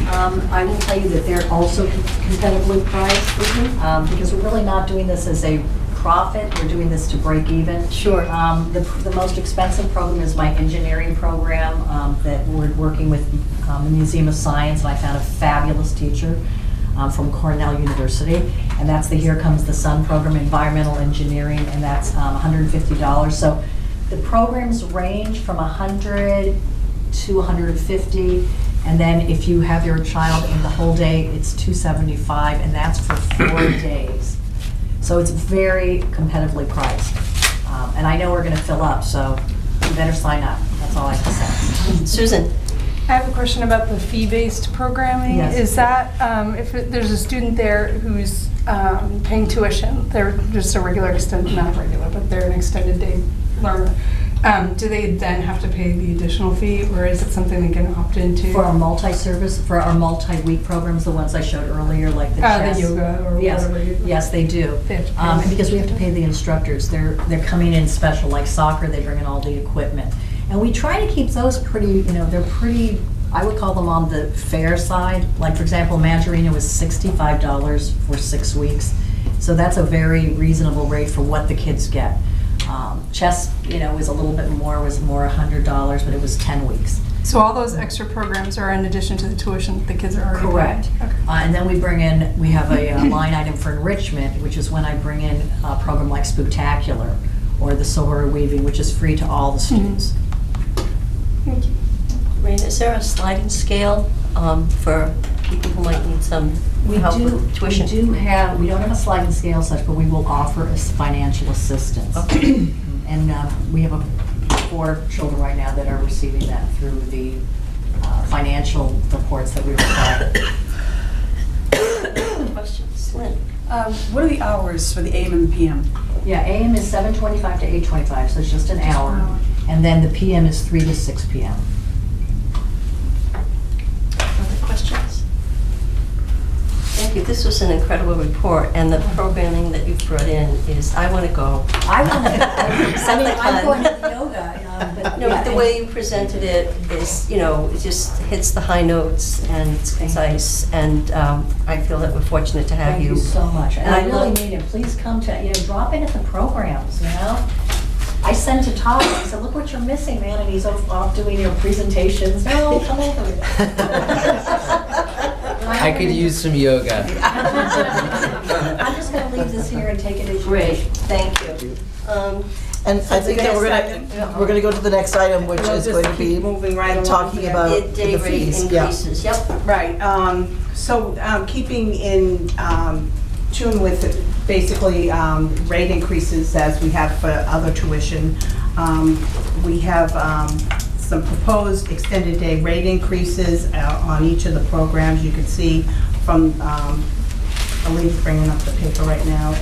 Speaker 12: I will tell you that they're also competitively priced, because we're really not doing this as a profit, we're doing this to break even.
Speaker 3: Sure.
Speaker 12: The most expensive program is my engineering program that we're working with the Museum of Science, and I found a fabulous teacher from Cornell University, and that's the Here Comes the Sun program, environmental engineering, and that's $150. So the programs range from $100 to $150, and then if you have your child in the whole day, it's $275, and that's for 4 days. So it's very competitively priced. And I know we're going to fill up, so you better sign up. That's all I have to say.
Speaker 3: Susan?
Speaker 11: I have a question about the fee-based programming.
Speaker 12: Yes.
Speaker 11: Is that, if there's a student there who's paying tuition, they're just a regular extended, not regular, but they're an extended day learner, do they then have to pay the additional fee, or is it something they can opt into?
Speaker 12: For our multi-service, for our multi-week programs, the ones I showed earlier, like the chess.
Speaker 11: The yoga or
Speaker 12: Yes,
Speaker 11: whatever.
Speaker 12: yes, they do.
Speaker 11: They have to pay.
Speaker 12: And because we have to pay the instructors, they're coming in special, like soccer, they bring in all the equipment. And we try to keep those pretty, they're pretty, I would call them on the fair side. Like, for example, Mandarina was $65 for 6 weeks. So that's a very reasonable rate for what the kids get. Chess, was a little bit more, was more $100, but it was 10 weeks.
Speaker 11: So all those extra programs are in addition to the tuition that the kids are already paying?
Speaker 12: Correct.
Speaker 11: Okay.
Speaker 12: And then we have a line item for enrichment, which is when I bring in a program like Spooktacular or the Sohara Weaving, which is free to all the students.
Speaker 11: Thank you.
Speaker 3: Raina, is there a sliding scale for people who might need some help with tuition?
Speaker 12: We don't have a sliding scale such, but we will offer us financial assistance.
Speaker 3: Okay.
Speaker 12: And we have 4 children right now that are receiving that through the financial reports that we require.
Speaker 3: Questions? Lynn?
Speaker 7: What are the hours for the AM and the PM?
Speaker 12: Yeah, AM is 7:25 to 8:25, so it's just an hour. And then the PM is 3 to 6 PM.
Speaker 3: Other questions? Thank you. This was an incredible report, and the programming that you've brought in is, I want to go.
Speaker 12: I want to,
Speaker 3: Sounds like
Speaker 12: I'm
Speaker 3: fun.
Speaker 12: going to yoga, but
Speaker 3: No,
Speaker 12: yeah,
Speaker 3: but the
Speaker 12: and-
Speaker 3: way you presented it is, it just hits the high notes, and it's concise, and I feel that we're fortunate to have
Speaker 12: Thank you so much. And
Speaker 3: And
Speaker 12: I
Speaker 3: I
Speaker 12: really
Speaker 3: love-
Speaker 12: mean it. Please come to, drop in at the programs, I sent to Todd, I said, look what you're missing, man, and he's off doing presentations. No, come over.
Speaker 4: I could use some yoga.
Speaker 12: I'm just gonna leave this here and take it as you
Speaker 3: Great,
Speaker 12: wish.
Speaker 3: thank you.
Speaker 1: And I think that we're gonna go to the next item, which
Speaker 5: We'll
Speaker 1: is
Speaker 5: just
Speaker 1: going to
Speaker 5: keep
Speaker 1: be
Speaker 5: moving right along
Speaker 1: talking
Speaker 5: here.
Speaker 1: about
Speaker 3: The day
Speaker 1: the
Speaker 3: rate
Speaker 1: fees. Yeah.
Speaker 3: increases, yep.
Speaker 5: Right, so keeping in tune with basically rate increases as we have for other tuition, we have some proposed extended day rate increases on each of the programs. You can see from, Elaine's bringing up the paper right now,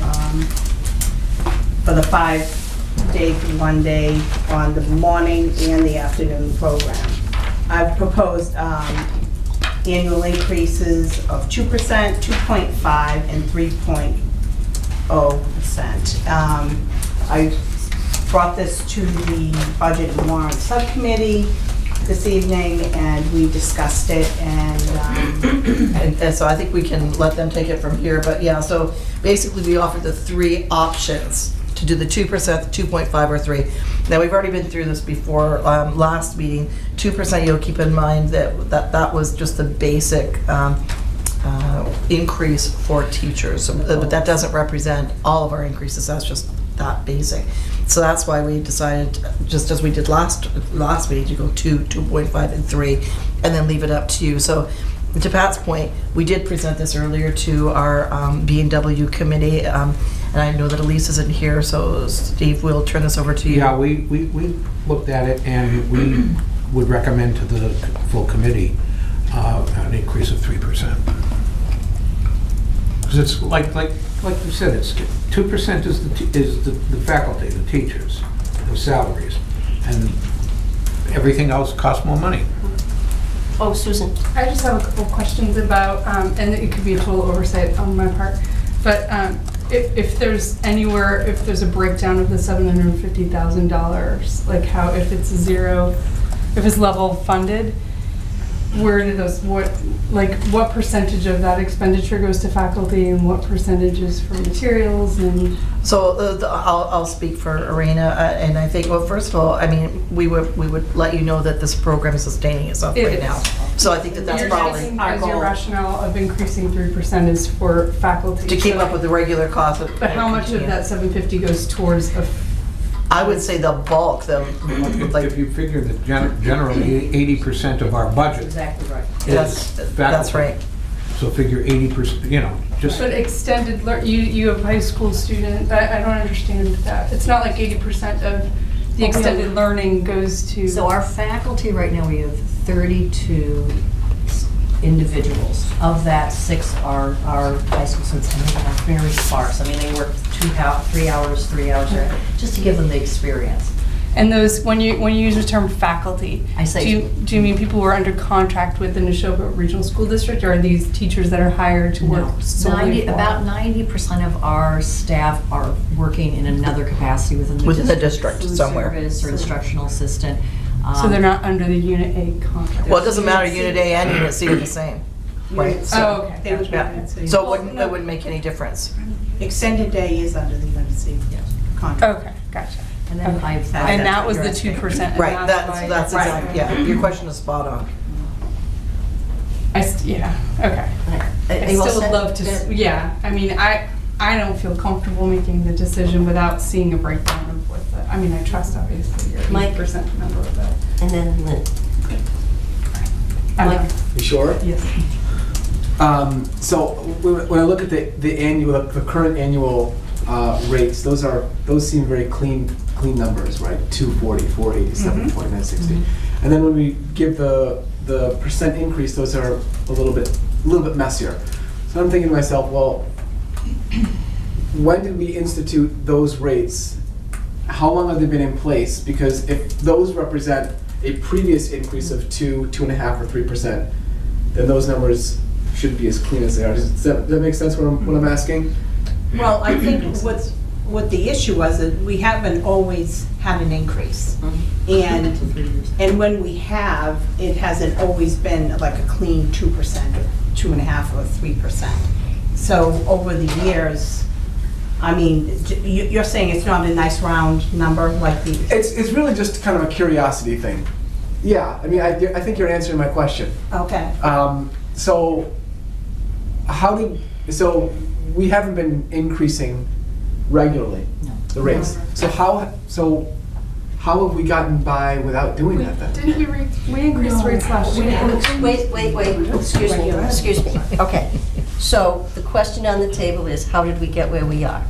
Speaker 5: for the 5-day to 1 day on the morning and the afternoon program. I've proposed annual increases of 2%, 2.5, and 3.0%. I brought this to the Budget and Warrant Subcommittee this evening, and we discussed it, and
Speaker 1: So I think we can let them take it from here, but yeah, so basically we offered the 3 options to do the 2%, the 2.5, or 3. Now, we've already been through this before, last meeting. 2%, you'll keep in mind that was just the basic increase for teachers, but that doesn't represent all of our increases, that's just that basic. So that's why we decided, just as we did last meeting, to go 2, 2.5, and 3, and then leave it up to you. So to Pat's point, we did present this earlier to our B&W committee, and I know that Elise isn't here, so Steve, we'll turn this over to you.
Speaker 2: Yeah, we looked at it, and we would recommend to the full committee an increase of 3%. Because it's like you said, it's 2% is the faculty, the teachers, the salaries, and everything else costs more money.
Speaker 3: Oh, Susan.
Speaker 11: I just have a couple questions about, and it could be a total oversight on my part, but if there's a breakdown of the $750,000, like how, if it's zero, if it's level funded, where do those, what percentage of that expenditure goes to faculty and what percentage is for materials and?
Speaker 1: So I'll speak for Arena, and I think, well, first of all, I mean, we would let you know that this program is sustaining itself right now. So I think that's probably our
Speaker 11: As your
Speaker 1: goal,
Speaker 11: rationale of increasing 3% is for faculty.
Speaker 1: to keep up with the regular cost of.
Speaker 11: But how much of that 750 goes towards
Speaker 1: I would say the bulk,
Speaker 2: If you figure that generally 80% of our budget
Speaker 12: Exactly right.
Speaker 2: is
Speaker 1: that's
Speaker 2: faculty.
Speaker 1: right.
Speaker 2: So figure 80%, just.
Speaker 11: But extended, you have high school student, I don't understand that. It's not like 80% of the extended learning goes to.
Speaker 12: So our faculty right now, we have 32 individuals. Of that, 6 are high school students, and they are very sparse. I mean, they work 3 hours, just to give them the experience.
Speaker 11: And those, when you use the term faculty,
Speaker 12: I say-
Speaker 11: do you mean people who are under contract with the Nashoba Regional School District, or are these teachers that are hired to work solely for?
Speaker 12: About 90% of our staff are working in another capacity within the
Speaker 1: district
Speaker 12: food
Speaker 1: somewhere.
Speaker 12: service or instructional assistant.
Speaker 11: So they're not under the Unit A contract?
Speaker 1: Well, it doesn't matter, Unit A and Unit C are the same, right?
Speaker 11: Oh, okay.
Speaker 5: They would
Speaker 1: Yeah.
Speaker 5: be-
Speaker 1: So it wouldn't make any difference.
Speaker 5: Extended day is under the UNC contract.
Speaker 11: Okay, gotcha.
Speaker 12: And then
Speaker 11: Okay.
Speaker 12: I've.
Speaker 11: And that was the 2%. and
Speaker 1: Right, that's
Speaker 11: why-
Speaker 1: exactly, yeah, your question is spot on.
Speaker 11: Yeah, okay. I
Speaker 3: You all
Speaker 11: still would
Speaker 3: set?
Speaker 11: love to, yeah, I mean, I don't feel comfortable making the decision without seeing a breakdown of what the, I mean, I trust obviously your
Speaker 3: Mike?
Speaker 11: 8% number of that.
Speaker 3: And then Lynn.
Speaker 11: I'm
Speaker 3: Mike?
Speaker 11: done.
Speaker 6: You sure?
Speaker 11: Yes.
Speaker 6: So when I look at the current annual rates, those seem very clean numbers, right? 240, 480, 749, 60. And then when we give the percent increase, those are a little bit messier. So I'm thinking to myself, well, when did we institute those rates? How long have they been in place? Because if those represent a previous increase of 2.5, or 3%, then those numbers should be as clean as they are. Does that make sense what I'm asking?
Speaker 5: Well, I think what the issue was that we haven't always had an increase. And when we have, it hasn't always been like a clean 2% or 2.5 or 3%. So over the years, I mean, you're saying it's not a nice round number like the.
Speaker 6: It's really just kind of a curiosity thing. Yeah, I mean, I think you're answering my question.
Speaker 5: Okay.
Speaker 6: So we haven't been increasing regularly the rates. So how have we gotten by without doing that then?
Speaker 11: Didn't we increased rates last year?
Speaker 3: Wait, excuse me. Okay, so the question on the table is, how did we get where we are?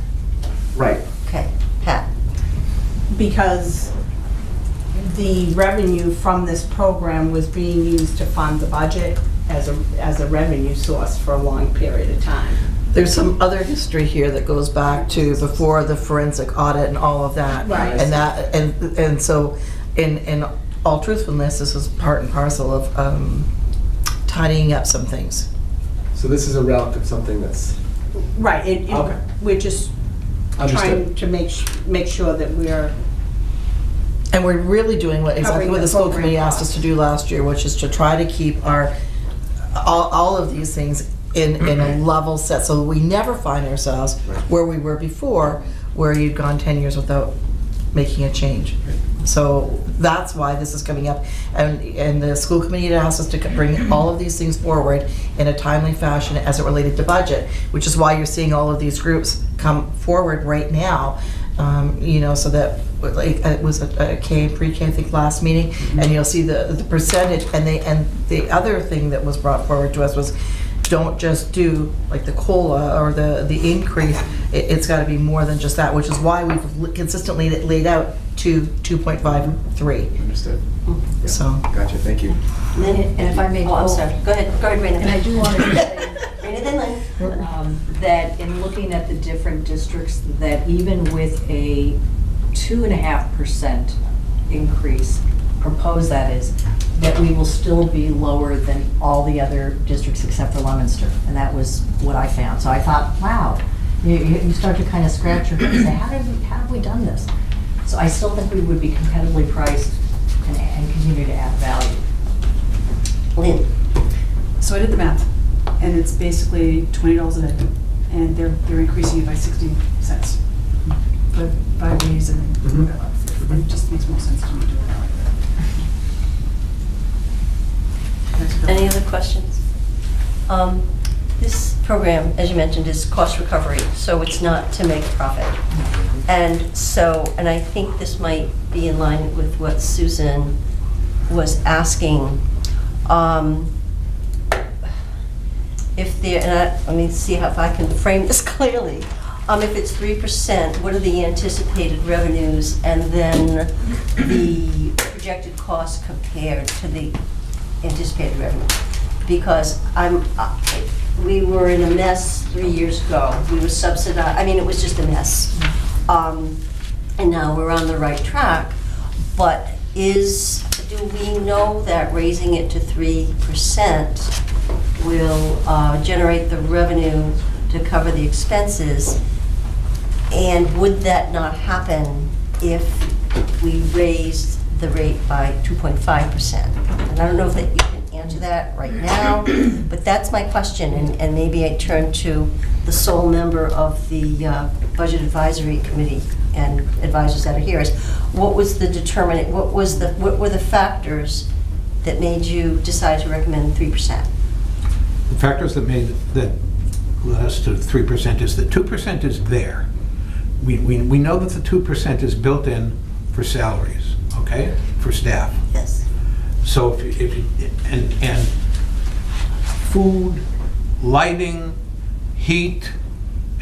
Speaker 6: Right.
Speaker 3: Okay, Pat?
Speaker 5: Because the revenue from this program was being used to fund the budget as a revenue source for a long period of time.
Speaker 1: There's some other history here that goes back to before the forensic audit and all of that.
Speaker 5: Right.
Speaker 1: And so in all truthfulness, this is part and parcel of tidying up some things.
Speaker 6: So this is a relic of something that's
Speaker 5: Right.
Speaker 6: Okay.
Speaker 5: We're just
Speaker 6: understood.
Speaker 5: trying to make sure that we're.
Speaker 1: And we're really doing exactly
Speaker 5: Covering
Speaker 1: what
Speaker 5: the
Speaker 1: the school
Speaker 5: program
Speaker 1: committee asked us to do last year, which is to try to keep all of these things in a level set, so we never find ourselves
Speaker 6: Right.
Speaker 1: where we were before, where you'd gone 10 years without making a change. So that's why this is coming up, and the school committee had asked us to bring all of these things forward in a timely fashion as it related to budget, which is why you're seeing all of these groups come forward right now, so that, like, it was a K and pre-K, I think, last meeting, and you'll see the percentage, and the other thing that was brought forward to us was, don't just do like the COLA or the increase, it's got to be more than just that, which is why we've consistently laid out to 2.53.
Speaker 6: Understood.
Speaker 1: So,
Speaker 6: Gotcha, thank you.
Speaker 3: And then,
Speaker 12: And if I may
Speaker 3: oh, I'm
Speaker 12: go-
Speaker 3: sorry. Go ahead, Raina.
Speaker 12: And I do want to say
Speaker 3: Raina, then Lynn.
Speaker 12: that in looking at the different districts, that even with a 2.5% increase, proposed that is, that we will still be lower than all the other districts except for Leominster. And that was what I found. So I thought, wow, you start to kind of scratch your head and say, how have we done this? So I still think we would be competitively priced and continue to add value.
Speaker 3: Lynn.
Speaker 7: So I did the math, and it's basically $20 a day, and they're increasing it by 60 cents for 5 days and whatever. It just makes more sense to me doing it like that.
Speaker 3: Any other questions? This program, as you mentioned, is cost recovery, so it's not to make a profit. And I think this might be in line with what Susan was asking. Let me see if I can frame this clearly. If it's 3%, what are the anticipated revenues and then the projected costs compared to the anticipated revenue? Because we were in a mess 3 years ago. We were subsidized, it was just a mess. And now we're on the right track. But do we know that raising it to 3% will generate the revenue to cover the expenses? And would that not happen if we raised the rate by 2.5%? And I don't know if that you can answer that right now, but that's my question, and maybe I turn to the sole member of the Budget Advisory Committee and advisors that are here. What were the factors that made you decide to recommend 3%?
Speaker 2: The factors that led us to 3% is that 2% is there. We know that the 2% is built in for salaries, okay, for staff.
Speaker 3: Yes.
Speaker 2: So and food, lighting, heat,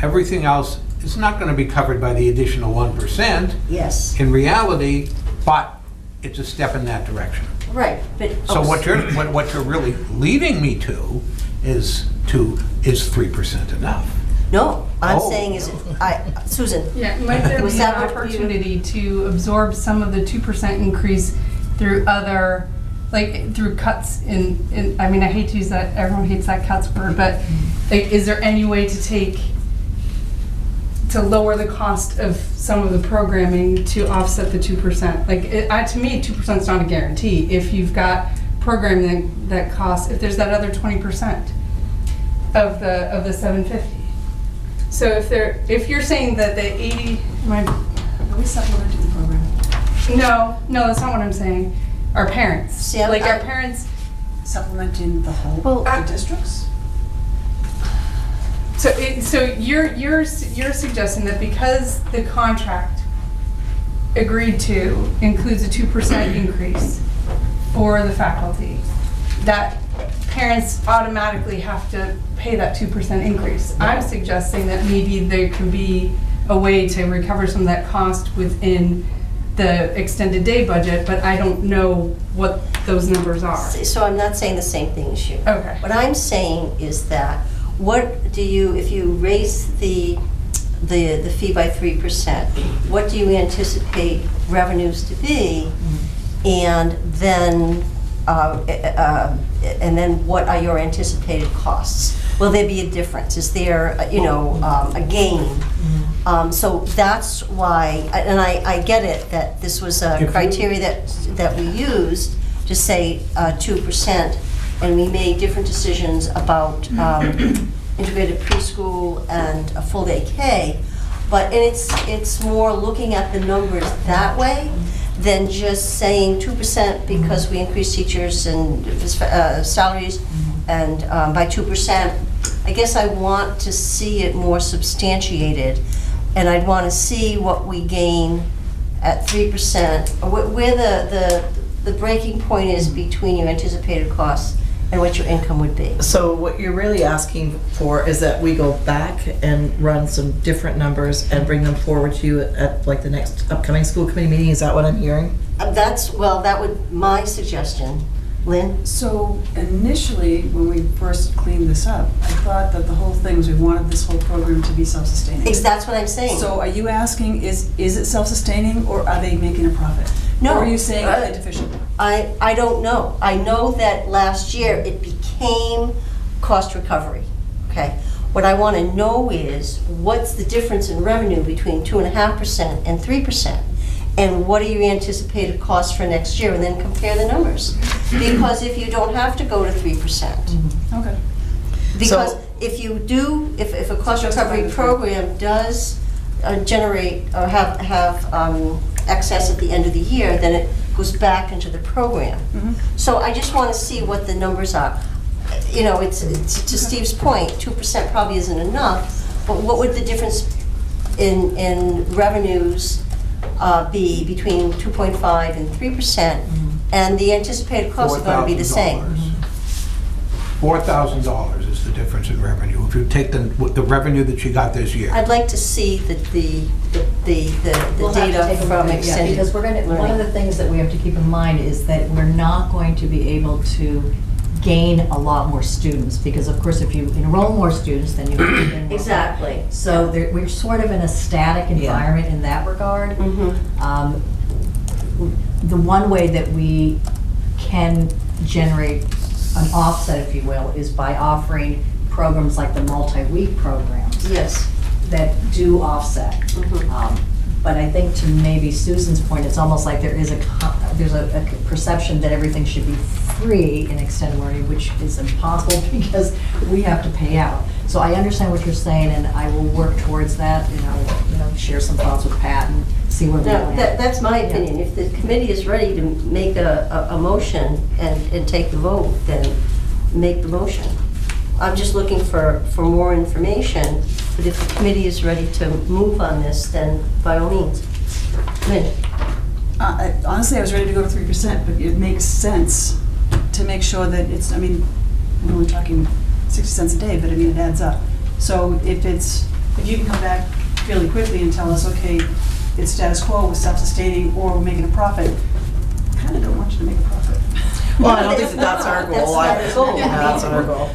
Speaker 2: everything else is not going to be covered by the additional 1%.
Speaker 3: Yes.
Speaker 2: In reality, but it's a step in that direction.
Speaker 3: Right, but
Speaker 2: So what you're really leading me to is 3% enough?
Speaker 3: No, I'm
Speaker 2: Oh.
Speaker 3: saying Susan.
Speaker 11: Yeah, might there
Speaker 3: Was
Speaker 11: be
Speaker 3: that
Speaker 11: an
Speaker 3: what you-
Speaker 11: opportunity to absorb some of the 2% increase through other, through cuts in, I hate to use that, everyone hates that cuts word, but is there any way to lower the cost of some of the programming to offset the 2%? To me, 2% is not a guarantee. If you've got programming that costs, if there's that other 20% of the 750. So if you're saying that the 80,
Speaker 7: Are we supplementing the program?
Speaker 11: no, that's not what I'm saying. Our parents,
Speaker 3: See,
Speaker 11: our parents.
Speaker 7: Supplementing the whole the districts?
Speaker 11: So you're suggesting that because the contract agreed to includes a 2% increase for the faculty, that parents automatically have to pay that 2% increase. I'm suggesting that maybe there could be a way to recover some of that cost within the extended day budget, but I don't know what those numbers are.
Speaker 3: So I'm not saying the same thing as you.
Speaker 11: Okay.
Speaker 3: What I'm saying is that, if you raise the fee by 3%, what do you anticipate revenues to be? And then what are your anticipated costs? Will there be a difference? Is there, a gain? So that's why, and I get it, that this was a criteria that we used to say 2%, and we made different decisions about integrated preschool and a full day K, but it's more looking at the numbers that way than just saying 2% because we increased teachers and salaries and by 2%. I guess I want to see it more substantiated, and I'd want to see what we gain at 3%, where the breaking point is between your anticipated costs and what your income would be.
Speaker 1: So what you're really asking for is that we go back and run some different numbers and bring them forward to you at like the next upcoming school committee meeting? Is that what I'm hearing?
Speaker 3: That would, my suggestion. Lynn?
Speaker 7: So initially, when we first cleaned this up, I thought that the whole thing was we wanted this whole program to be self-sustaining.
Speaker 3: That's what I'm saying.
Speaker 7: So are you asking, is it self-sustaining or are they making a profit?
Speaker 3: No.
Speaker 7: Or are you saying are they deficient?
Speaker 3: I don't know. I know that last year it became cost recovery, okay? What I want to know is, what's the difference in revenue between 2.5% and 3%? And what are your anticipated costs for next year? And then compare the numbers. Because if you don't have to go to 3%,
Speaker 7: Okay.
Speaker 3: because
Speaker 1: So-
Speaker 3: if you do, if a cost recovery program does generate or have excess at the end of the year, then it goes back into the program. So I just want to see what the numbers are. You know, it's to Steve's point, 2% probably isn't enough, but what would the difference in revenues be between 2.5 and 3%? And the anticipated costs are going to be the same.
Speaker 2: $4,000 is the difference in revenue. If you take the revenue that you got this year.
Speaker 3: I'd like to see the
Speaker 12: We'll have to
Speaker 3: data
Speaker 12: take a
Speaker 3: from
Speaker 12: look at it, yeah,
Speaker 3: extended
Speaker 12: because we're going to, one of
Speaker 3: learning.
Speaker 12: the things that we have to keep in mind is that we're not going to be able to gain a lot more students, because of course if you enroll more students, then you gain more.
Speaker 3: Exactly.
Speaker 12: So we're sort of in a static environment in that regard. The one way that we can generate an offset, if you will, is by offering programs like the multi-week programs
Speaker 3: Yes.
Speaker 12: that do offset. But I think to maybe Susan's point, it's almost like there's a perception that everything should be free in extended learning, which is impossible because we have to pay out. So I understand what you're saying, and I will work towards that, share some thoughts with Pat and see where we
Speaker 3: Now,
Speaker 12: land.
Speaker 3: that's my opinion. If the committee is ready to make a motion and take the vote, then make the motion. I'm just looking for more information, but if the committee is ready to move on this, then by all means. Lynn?
Speaker 7: Honestly, I was ready to go to 3%, but it makes sense to make sure that it's, I mean, I'm only talking 60 cents a day, but I mean, it adds up. So if you can come back fairly quickly and tell us, okay, it's status quo, we're self-sustaining, or we're making a profit, I kind of don't want you to make a profit.
Speaker 1: Well, I don't think that's our goal.
Speaker 3: That's not our goal.
Speaker 1: That's our goal.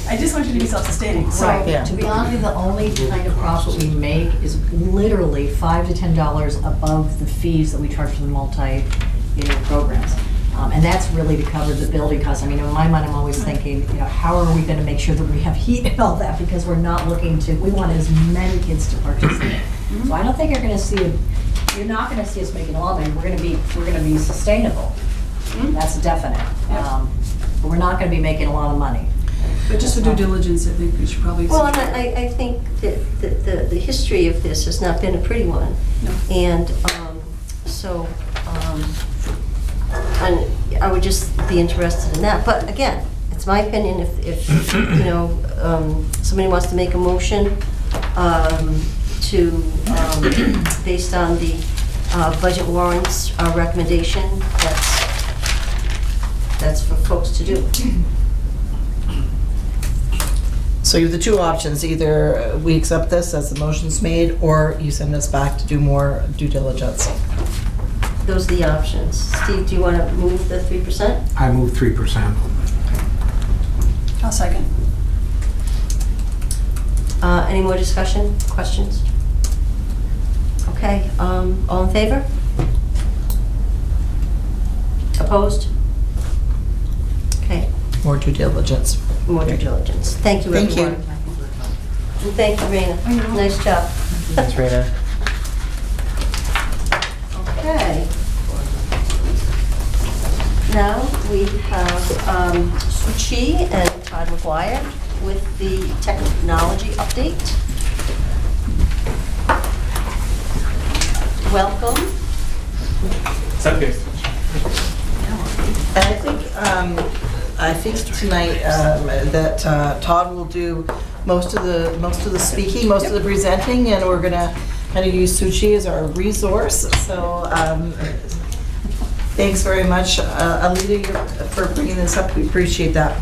Speaker 7: I just want you to be self-sustaining.
Speaker 12: So,
Speaker 1: Right, yeah.
Speaker 12: to be honest, the only kind of profit we make is literally $5 to $10 above the fees that we charge for the multi-unit programs. And that's really to cover the building costs. I mean, in my mind, I'm always thinking, how are we going to make sure that we have heat and all that? Because we're not looking to, we want as many kids to participate. So I don't think you're not going to see us making a lot of money. We're going to be sustainable. That's definite. But we're not going to be making a lot of money.
Speaker 7: But just for due diligence, I think we should probably.
Speaker 3: Well, and I think that the history of this has not been a pretty one.
Speaker 7: No.
Speaker 3: And and I would just be interested in that. But again, it's my opinion, if somebody wants to make a motion based on the budget warrants recommendation, that's for folks to do.
Speaker 1: So you have the two options, either we accept this as the motion's made, or you send us back to do more due diligence.
Speaker 3: Those are the options. Steve, do you want to move the 3%?
Speaker 2: I move 3%.
Speaker 7: I'll second.
Speaker 3: Any more discussion, questions? Okay, all in favor? Opposed? Okay,
Speaker 1: More due diligence.
Speaker 3: more due diligence. Thank you,
Speaker 1: Thank you.
Speaker 3: everyone. And thank you, Raina. Nice job.
Speaker 4: Thanks, Rena.
Speaker 3: Okay. Now we have Sue Chi and Todd McGuire with the technology update. Welcome.
Speaker 1: And I think tonight that Todd will do most of the speaking, most of the presenting, and we're gonna kind of use Sue Chi as our resource. So thanks very much, Alita, for bringing this up. We appreciate that.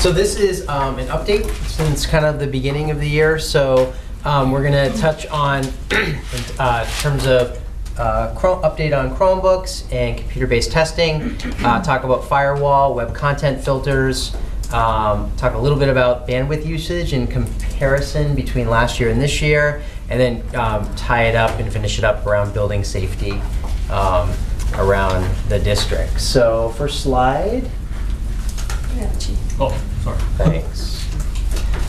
Speaker 4: So this is an update since kind of the beginning of the year. So we're going to touch on in terms of update on Chromebooks and computer-based testing, talk about Firewall, web content filters, talk a little bit about bandwidth usage and comparison between last year and this year, and then tie it up and finish it up around building safety around the district. So first slide.
Speaker 8: Oh, sorry.
Speaker 4: Thanks.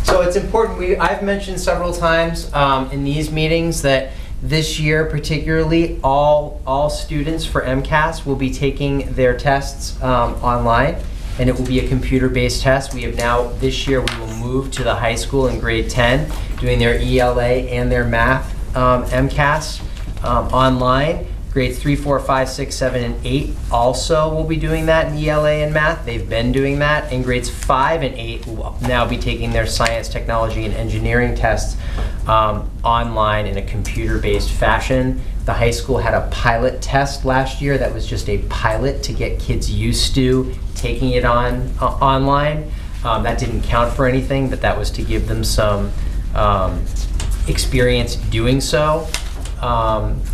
Speaker 4: So it's important, I've mentioned several times in these meetings that this year particularly all students for MCAS will be taking their tests online, and it will be a computer-based test. We have now, this year, we will move to the high school in grade 10 doing their ELA and their math MCAS online. Grades 3, 4, 5, 6, 7, and 8 also will be doing that in ELA and math. They've been doing that. And grades 5 and 8 will now be taking their science, technology, and engineering tests online in a computer-based fashion. The high school had a pilot test last year that was just a pilot to get kids used to taking it online. That didn't count for anything, but that was to give them some experience doing so.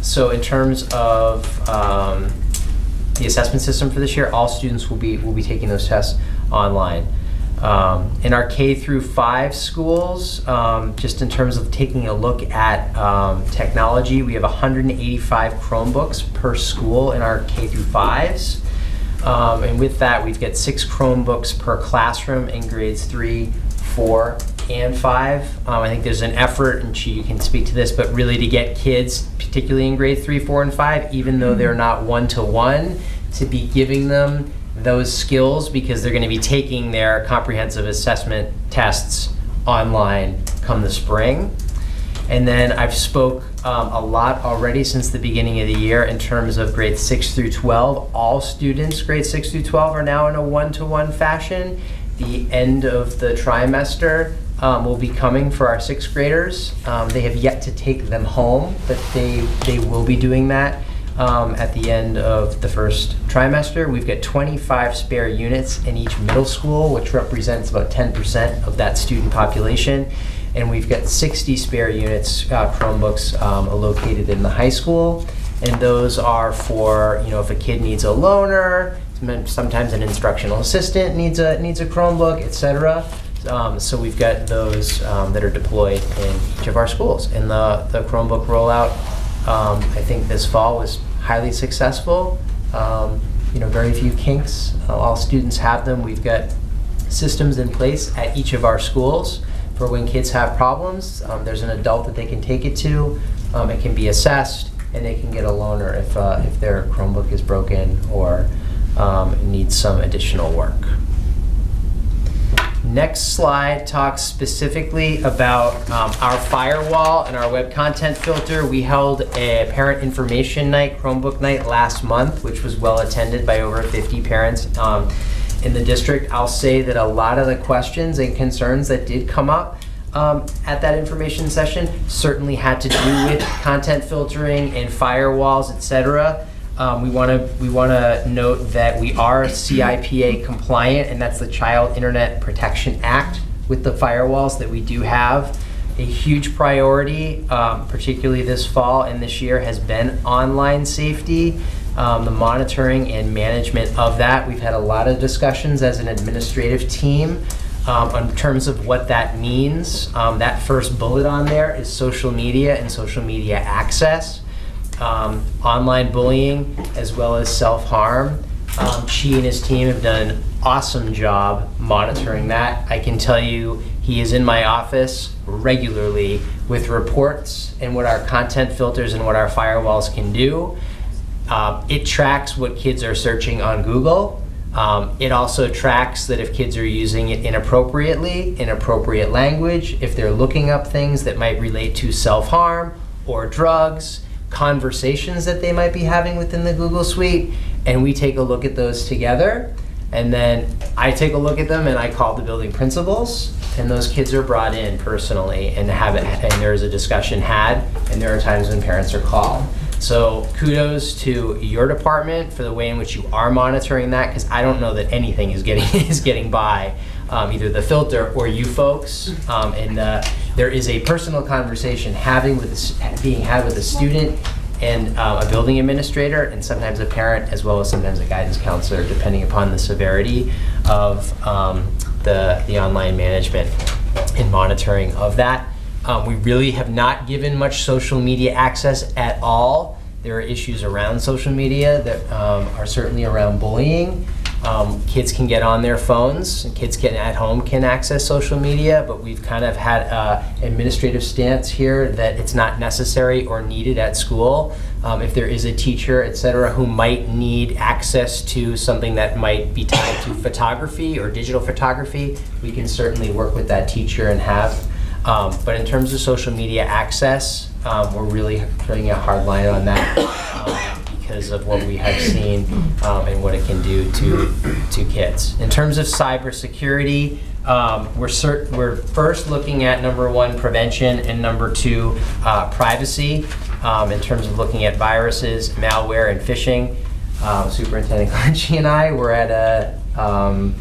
Speaker 4: So in terms of the assessment system for this year, all students will be taking those tests online. In our K through 5 schools, just in terms of taking a look at technology, we have 185 Chromebooks per school in our K through 5s. And with that, we've got 6 Chromebooks per classroom in grades 3, 4, and 5. I think there's an effort, and you can speak to this, but really to get kids, particularly in grade 3, 4, and 5, even though they're not one-to-one, to be giving them those skills, because they're going to be taking their comprehensive assessment tests online come the spring. And then I've spoke a lot already since the beginning of the year in terms of grades 6 through 12. All students grades 6 through 12 are now in a one-to-one fashion. The end of the trimester will be coming for our 6th graders. They have yet to take them home, but they will be doing that at the end of the first trimester. We've got 25 spare units in each middle school, which represents about 10% of that student population. And we've got 60 spare units, Chromebooks, located in the high school. And those are for, if a kid needs a loaner, sometimes an instructional assistant needs a Chromebook, etc. So we've got those that are deployed in each of our schools. And the Chromebook rollout, I think this fall was highly successful. Very few kinks. All students have them. We've got systems in place at each of our schools for when kids have problems. There's an adult that they can take it to. It can be assessed, and they can get a loaner if their Chromebook is broken or needs some additional work. Next slide talks specifically about our Firewall and our web content filter. We held a parent information night, Chromebook night, last month, which was well attended by over 50 parents in the district. I'll say that a lot of the questions and concerns that did come up at that information session certainly had to do with content filtering and firewalls, etc. We want to note that we are CIPA compliant, and that's the Child Internet Protection Act with the firewalls that we do have. A huge priority, particularly this fall and this year, has been online safety, the monitoring and management of that. We've had a lot of discussions as an administrative team in terms of what that means. That first bullet on there is social media and social media access. Online bullying as well as self-harm. Chi and his team have done an awesome job monitoring that. I can tell you he is in my office regularly with reports and what our content filters and what our firewalls can do. It tracks what kids are searching on Google. It also tracks that if kids are using it inappropriately, inappropriate language, if they're looking up things that might relate to self-harm or drugs, conversations that they might be having within the Google Suite, and we take a look at those together. And then I take a look at them and I call the building principals, and those kids are brought in personally and there's a discussion had, and there are times when parents are called. So kudos to your department for the way in which you are monitoring that, because I don't know that anything is getting by either the filter or you folks. And there is a personal conversation being had with a student and a building administrator, and sometimes a parent, as well as sometimes a guidance counselor, depending upon the severity of the online management and monitoring of that. We really have not given much social media access at all. There are issues around social media that are certainly around bullying. Kids can get on their phones, and kids at home can access social media, but we've kind of had an administrative stance here that it's not necessary or needed at school. If there is a teacher, et cetera, who might need access to something that might be tied to photography or digital photography, we can certainly work with that teacher and have. But in terms of social media access, we're really putting a hard line on that because of what we have seen and what it can do to kids. In terms of cybersecurity, we're first looking at number one, prevention, and number two, privacy. In terms of looking at viruses, malware, and phishing. Superintendent Clancy and I were at a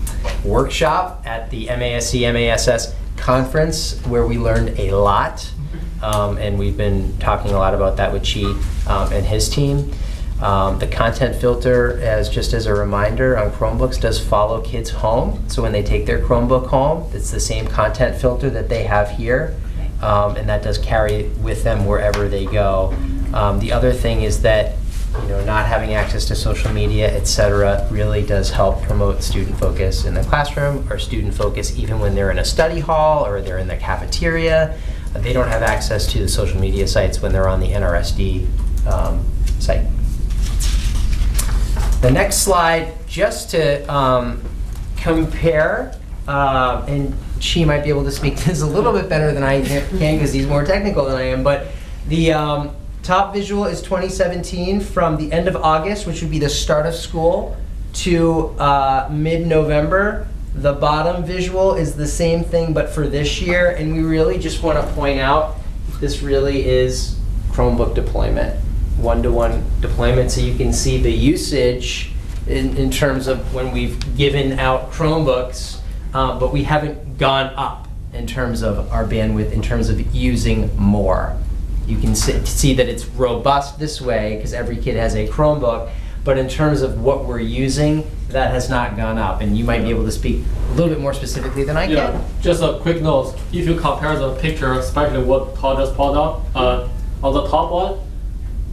Speaker 4: workshop at the MASC-MASS conference where we learned a lot, and we've been talking a lot about that with Chi and his team. The content filter, just as a reminder, on Chromebooks does follow kids home. So when they take their Chromebook home, it's the same content filter that they have here, and that does carry with them wherever they go. The other thing is that not having access to social media, et cetera, really does help promote student focus in the classroom, or student focus even when they're in a study hall or they're in the cafeteria. They don't have access to the social media sites when they're on the NRSD site. The next slide, just to compare, and she might be able to speak to this a little bit better than I can because he's more technical than I am, but the top visual is 2017 from the end of August, which would be the start of school, to mid-November. The bottom visual is the same thing, but for this year, and we really just want to point out this really is Chromebook deployment, one-to-one deployment, so you can see the usage in terms of when we've given out Chromebooks, but we haven't gone up in terms of our bandwidth, in terms of using more. You can see that it's robust this way because every kid has a Chromebook, but in terms of what we're using, that has not gone up. And you might be able to speak a little bit more specifically than I can.
Speaker 13: Yeah, just a quick note. If you compare the picture, especially what Todd just pulled up, on the top one,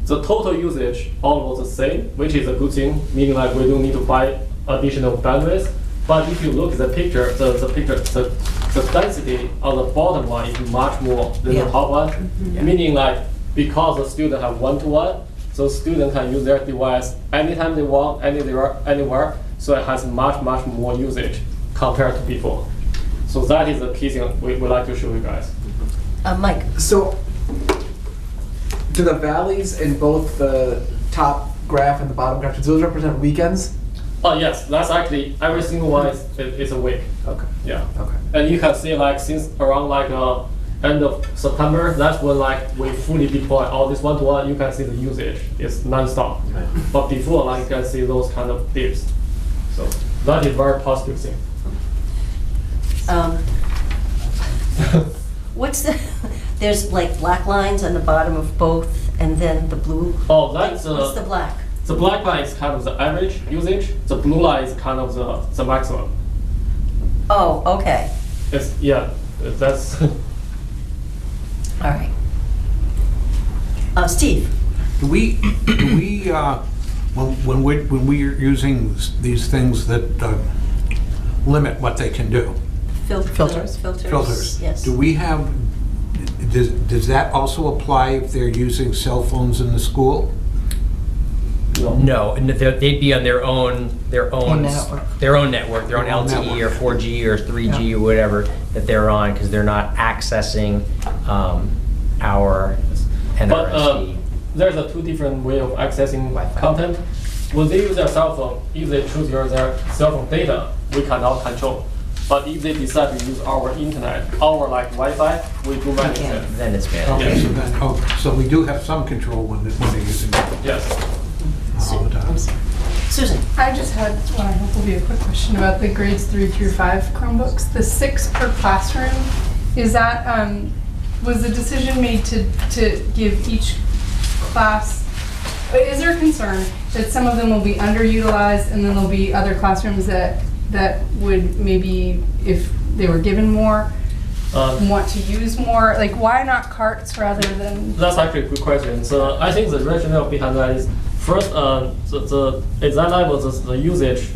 Speaker 13: the total usage almost the same, which is a good thing, meaning like we don't need to buy additional bandwidth. But if you look at the picture, the density on the bottom one is much more than the top one. Mm-hmm. Meaning like because the student have one-to-one, so students can use their device anytime they want, anywhere. So it has much more usage compared to before. So that is the key thing we would like to show you guys.
Speaker 3: Mike.
Speaker 6: So, do the valleys in both the top graph and the bottom graph, do those represent weekends?
Speaker 13: Oh yes, that's actually every single one is a week.
Speaker 6: Okay.
Speaker 13: Yeah.
Speaker 6: Okay.
Speaker 13: And you can see like since around like end of September, that's when like we fully deploy all this one-to-one. You can see the usage is non-stop. Right. But before, like you can see those kind of dips. So that is very positive thing.
Speaker 3: There's like black lines on the bottom of both, and then the blue.
Speaker 13: Oh, that's
Speaker 3: what's the black?
Speaker 13: The black line is kind of the average usage. The blue line is kind of the maximum.
Speaker 3: Oh, okay.
Speaker 13: It's, yeah, that's.
Speaker 3: All right. Steve.
Speaker 2: Do we when we're using these things that limit what they can do? Filters.
Speaker 3: Yes.
Speaker 2: Do we have? Does that also apply if they're using cell phones in the school?
Speaker 4: No, and they'd be on their own network, their own LTE or 4G or 3G or whatever that they're on, because they're not accessing our NRSD.
Speaker 13: But there's a two different way of accessing
Speaker 4: Wi-Fi
Speaker 13: content. When they use their cell phone, if they choose their cell phone data, we cannot control. But if they decide to use our internet, our like Wi-Fi, we do manage it.
Speaker 4: Then it's managed.
Speaker 2: Okay,
Speaker 13: Yes.
Speaker 2: so we do have some control when they're using it.
Speaker 13: Yes.
Speaker 2: All the time.
Speaker 3: Susan.
Speaker 11: I just had, well, I hope Sylvia, a quick question about the grades 3 through 5 Chromebooks. The 6 per classroom, is that, was the decision made to give each class, is there a concern that some of them will be underutilized and then there'll be other classrooms that would maybe, if they were given more, want to use more? Like, why not carts rather than?
Speaker 13: That's actually a good question. So I think the rationale behind that is, first, the at that level, the usage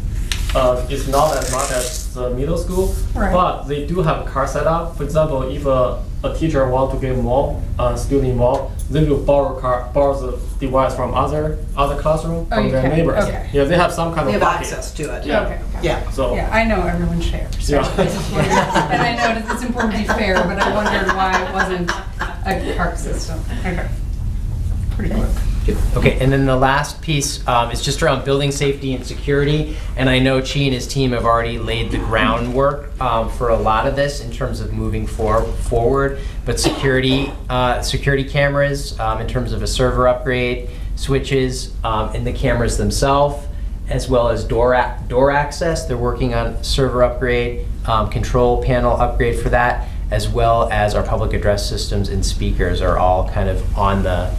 Speaker 13: is not as much as the middle school,
Speaker 11: Right.
Speaker 13: but they do have a cart setup. For example, if a teacher wants to get more student involved, they will borrow the device from other classroom,
Speaker 11: Oh,
Speaker 13: from
Speaker 11: you
Speaker 13: their
Speaker 11: can?
Speaker 13: neighbors.
Speaker 11: Okay.
Speaker 13: Yeah, they have some kind
Speaker 1: They
Speaker 13: of
Speaker 1: have
Speaker 13: bucket.
Speaker 1: access to it.
Speaker 13: Yeah.
Speaker 11: Okay.
Speaker 1: Yeah.
Speaker 13: So
Speaker 11: Yeah, I know everyone shares. So
Speaker 13: Yeah.
Speaker 11: I just wondered, and I know it's important to be fair, but I wondered why it wasn't a cart system. Okay. Pretty quick.
Speaker 4: Okay, and then the last piece is just around building safety and security. And I know Chi and his team have already laid the groundwork for a lot of this in terms of moving forward. But security cameras in terms of a server upgrade, switches, and the cameras themselves, as well as door access. They're working on server upgrade, control panel upgrade for that, as well as our public address systems and speakers are all kind of on the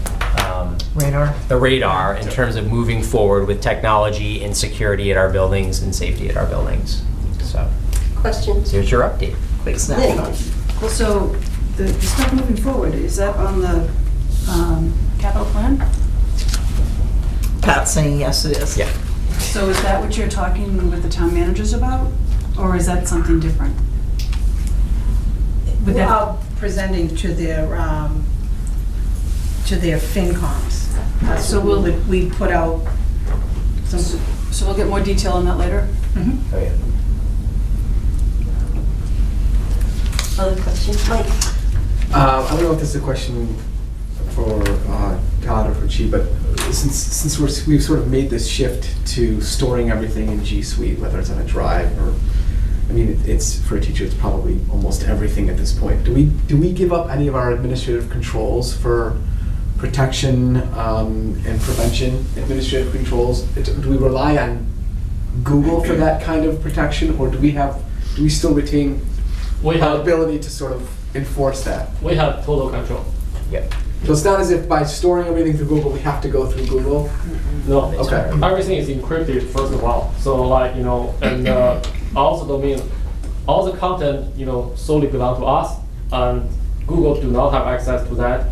Speaker 4: radar in terms of moving forward with technology and security at our buildings and safety at our buildings. So
Speaker 3: Questions?
Speaker 4: here's your update.
Speaker 1: Quick snapshot.
Speaker 7: Well, so the stuff moving forward, is that on the capital plan?
Speaker 1: Pat's saying yes, it is.
Speaker 4: Yeah.
Speaker 7: So is that what you're talking with the town managers about? Or is that something different? Would that-
Speaker 5: Presenting to their FinComs.
Speaker 7: So will-
Speaker 5: we put out some.
Speaker 7: So we'll get more detail on that later?
Speaker 5: Mhm.
Speaker 4: Oh, yeah.
Speaker 3: Other questions? Mike?
Speaker 6: I don't know if this is a question for Todd or for Chi, but since we've sort of made this shift to storing everything in G Suite, whether it's on a drive or, I mean, it's for a teacher, it's probably almost everything at this point. Do we give up any of our administrative controls for protection and prevention? Administrative controls. Do we rely on Google for that kind of protection, or do we still retain
Speaker 13: we
Speaker 6: our
Speaker 13: have
Speaker 6: ability to sort of enforce that?
Speaker 13: total control.
Speaker 4: Yep.
Speaker 6: So it's not as if by storing everything through Google, we have to go through Google?
Speaker 13: No,
Speaker 6: Okay.
Speaker 13: everything is encrypted first of all. So like, and all the domain, all the content, solely belong to us, and Google do not have access to that.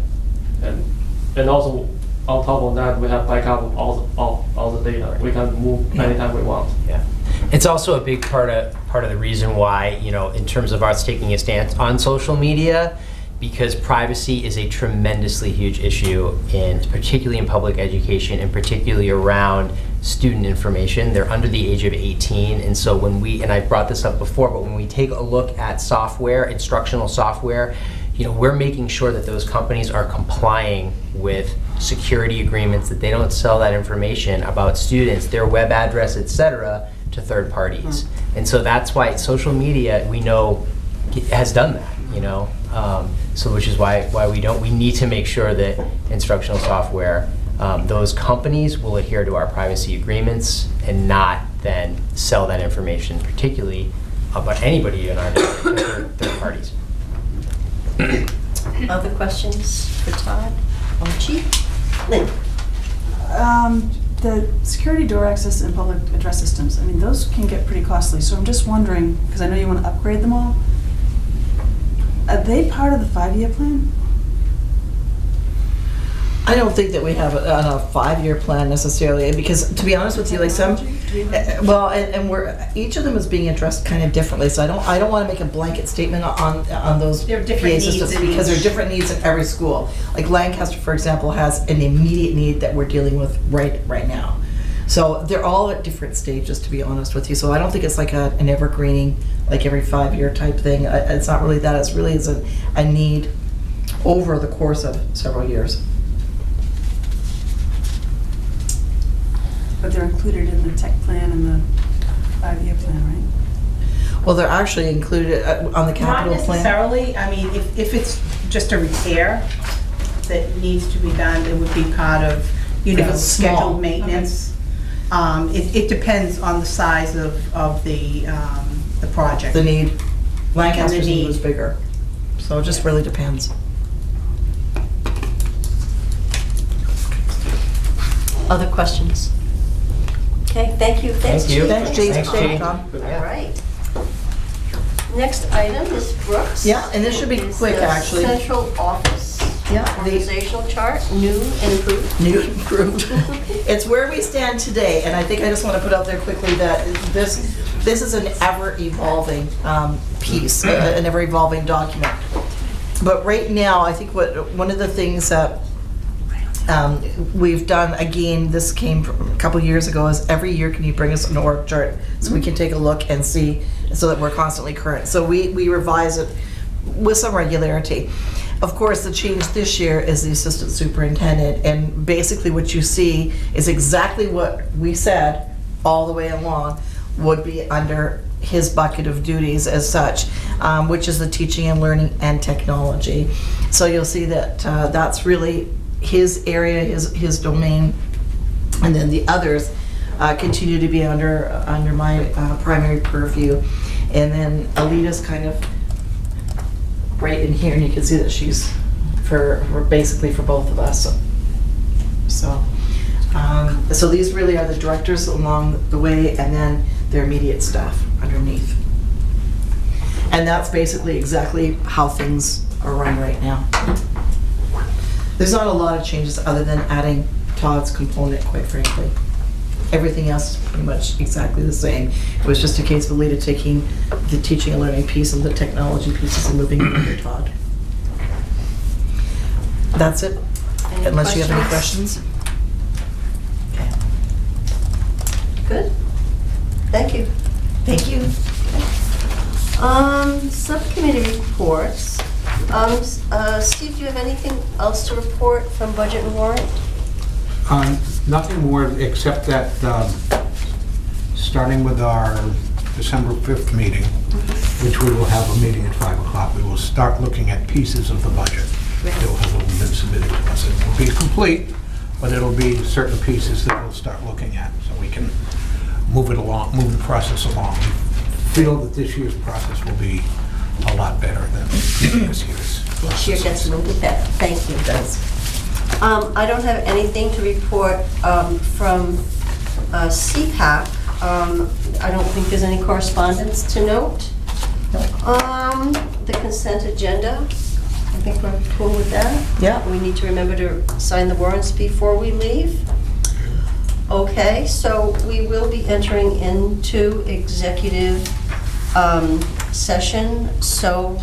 Speaker 13: And also on top of that, we have backup of all the data. We can move anytime we want.
Speaker 4: Yeah. It's also a big part of the reason why, in terms of us taking a stance on social media, because privacy is a tremendously huge issue, particularly in public education, and particularly around student information. They're under the age of 18, and so and I brought this up before, but when we take a look at software, instructional software, we're making sure that those companies are complying with security agreements, that they don't sell that information about students, their web address, etc., to third parties. And so that's why social media, we know, has done that, so which is why we need to make sure that instructional software, those companies will adhere to our privacy agreements and not then sell that information, particularly about anybody in our district, to third parties.
Speaker 3: Other questions for Todd or Chief? Lynn?
Speaker 7: The security door access and public address systems, those can get pretty costly. So I'm just wondering, because I know you want to upgrade them all, are they part of the 5-year plan?
Speaker 1: I don't think that we have a 5-year plan necessarily, because to be honest with you, like and each of them is being addressed kind of differently. So I don't want to make a blanket statement on those
Speaker 5: There are different
Speaker 1: PA
Speaker 5: needs
Speaker 1: systems,
Speaker 5: in
Speaker 1: because there are
Speaker 5: each.
Speaker 1: different needs in every school. Like Lancaster, for example, has an immediate need that we're dealing with right now. So they're all at different stages, to be honest with you. So I don't think it's like an evergreening, like every 5-year type thing. It's not really that. It's really a need over the course of several years.
Speaker 7: But they're included in the tech plan and the 5-year plan, right?
Speaker 1: Well, they're actually included on the capital
Speaker 5: Not
Speaker 1: plan.
Speaker 5: necessarily, if it's just a repair that needs to be done, it would be part of,
Speaker 1: If it's small.
Speaker 5: scheduled maintenance. It depends on the size of the project.
Speaker 1: The need. Lancaster's need
Speaker 5: need.
Speaker 1: was bigger, so it just really depends.
Speaker 3: Other questions? Okay, thank you. Thanks,
Speaker 4: Thank you.
Speaker 3: Chief.
Speaker 1: Thanks, Chief.
Speaker 4: Thanks, Chief.
Speaker 1: Tom.
Speaker 3: All right. Next item is Brooks.
Speaker 1: Yeah, and this should be
Speaker 3: Is
Speaker 1: quick,
Speaker 3: the
Speaker 1: actually.
Speaker 3: Central office.
Speaker 1: Yeah, the-
Speaker 3: Organizational chart, new and improved.
Speaker 1: New and improved. It's where we stand today, and I think I just want to put out there quickly that this is an ever-evolving piece, an ever-evolving document. But right now, I think one of the things that we've done, again, this came from a couple years ago, is every year can you bring us an org chart so we can take a look and see, so that we're constantly current. So we revise it with some regularity. Of course, the change this year is the assistant superintendent, and basically what you see is exactly what we said all the way along would be under his bucket of duties as such, which is the teaching and learning and technology. So you'll see that that's really his area, his domain, and then the others continue to be under my primary purview. And then Alita's kind of right in here, and you can see that she's for basically for both of us. So these really are the directors along the way, and then their immediate staff underneath. And that's basically exactly how things are run right now. There's not a lot of changes other than adding Todd's component, quite frankly. Everything else is pretty much exactly the same. It was just a case of Alita taking the teaching and learning piece and the technology pieces and moving it under Todd. That's it.
Speaker 3: Any
Speaker 1: Unless you have any questions. Okay.
Speaker 3: Good. Thank you.
Speaker 1: Thank you.
Speaker 3: Subcommittee reports. Steve, do you have anything else to report from budget and warrant?
Speaker 2: Nothing more except that starting with our December 5th meeting, which we will have a meeting at 5 o'clock, we will start looking at pieces of the budget that have been submitted to us. It will be complete, but it'll be certain pieces that we'll start looking at so we can move it along, move the process along. We feel that this year's process will be a lot better than previous year's.
Speaker 3: This year gets a little bit better. Thank you.
Speaker 1: It does.
Speaker 3: I don't have anything to report from CPAC. I don't think there's any correspondence to note. The consent agenda, I think we're cool with that.
Speaker 1: Yeah.
Speaker 3: We need to remember to sign the warrants before we leave. Okay, so we will be entering into executive session, so...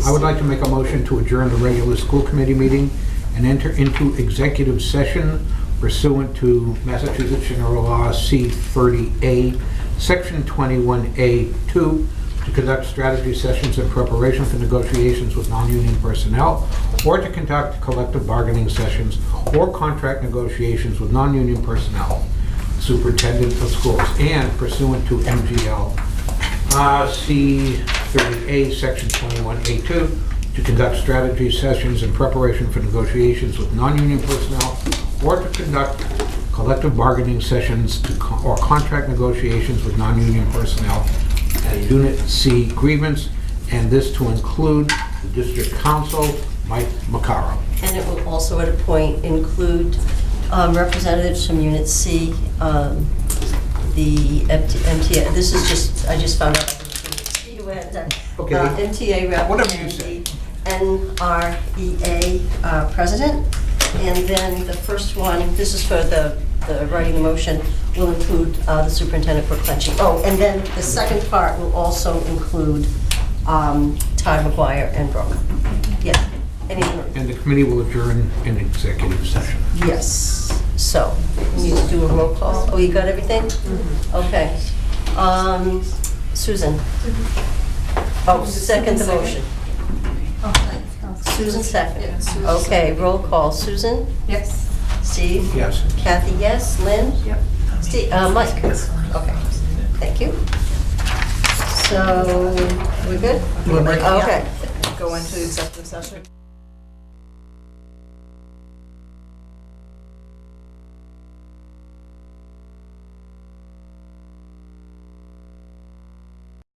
Speaker 2: I would like to make a motion to adjourn the regular school committee meeting and enter into executive session pursuant to Massachusetts General Law C-30A, Section 21A2, to conduct strategy sessions in preparation for negotiations with non-union personnel, or to conduct collective bargaining sessions or contract negotiations with non-union personnel, superintendent of schools, and pursuant to MGL C-30A, Section 21A2, to conduct strategy sessions in preparation for negotiations with non-union personnel, or to conduct collective bargaining sessions or contract negotiations with non-union personnel at Unit C grievance, and this to include the district council, Mike Macaro.
Speaker 3: And it will also at a point include representatives from Unit C, the MTA. This is just, I just found out.
Speaker 2: Okay.
Speaker 3: MTA rep.
Speaker 2: Whatever you say.
Speaker 3: NREA president. And then the first one, this is for the writing the motion, will include the superintendent for clenching. Oh, and then the second part will also include Todd McGuire and Brooke. Yeah. Anything?
Speaker 2: And the committee will adjourn in executive session.
Speaker 3: Yes. So, we need to do a roll call. Oh, you got everything? Okay. Susan? Oh, second the motion. Susan second. Okay, roll call. Susan?
Speaker 11: Yes.
Speaker 3: Steve?
Speaker 2: Yes.
Speaker 3: Kathy, yes. Lynn?
Speaker 11: Yep.
Speaker 3: Steve, Mike? Okay. Thank you. So, we're good?
Speaker 1: We're ready, yeah.
Speaker 3: Okay.
Speaker 1: Go into executive session.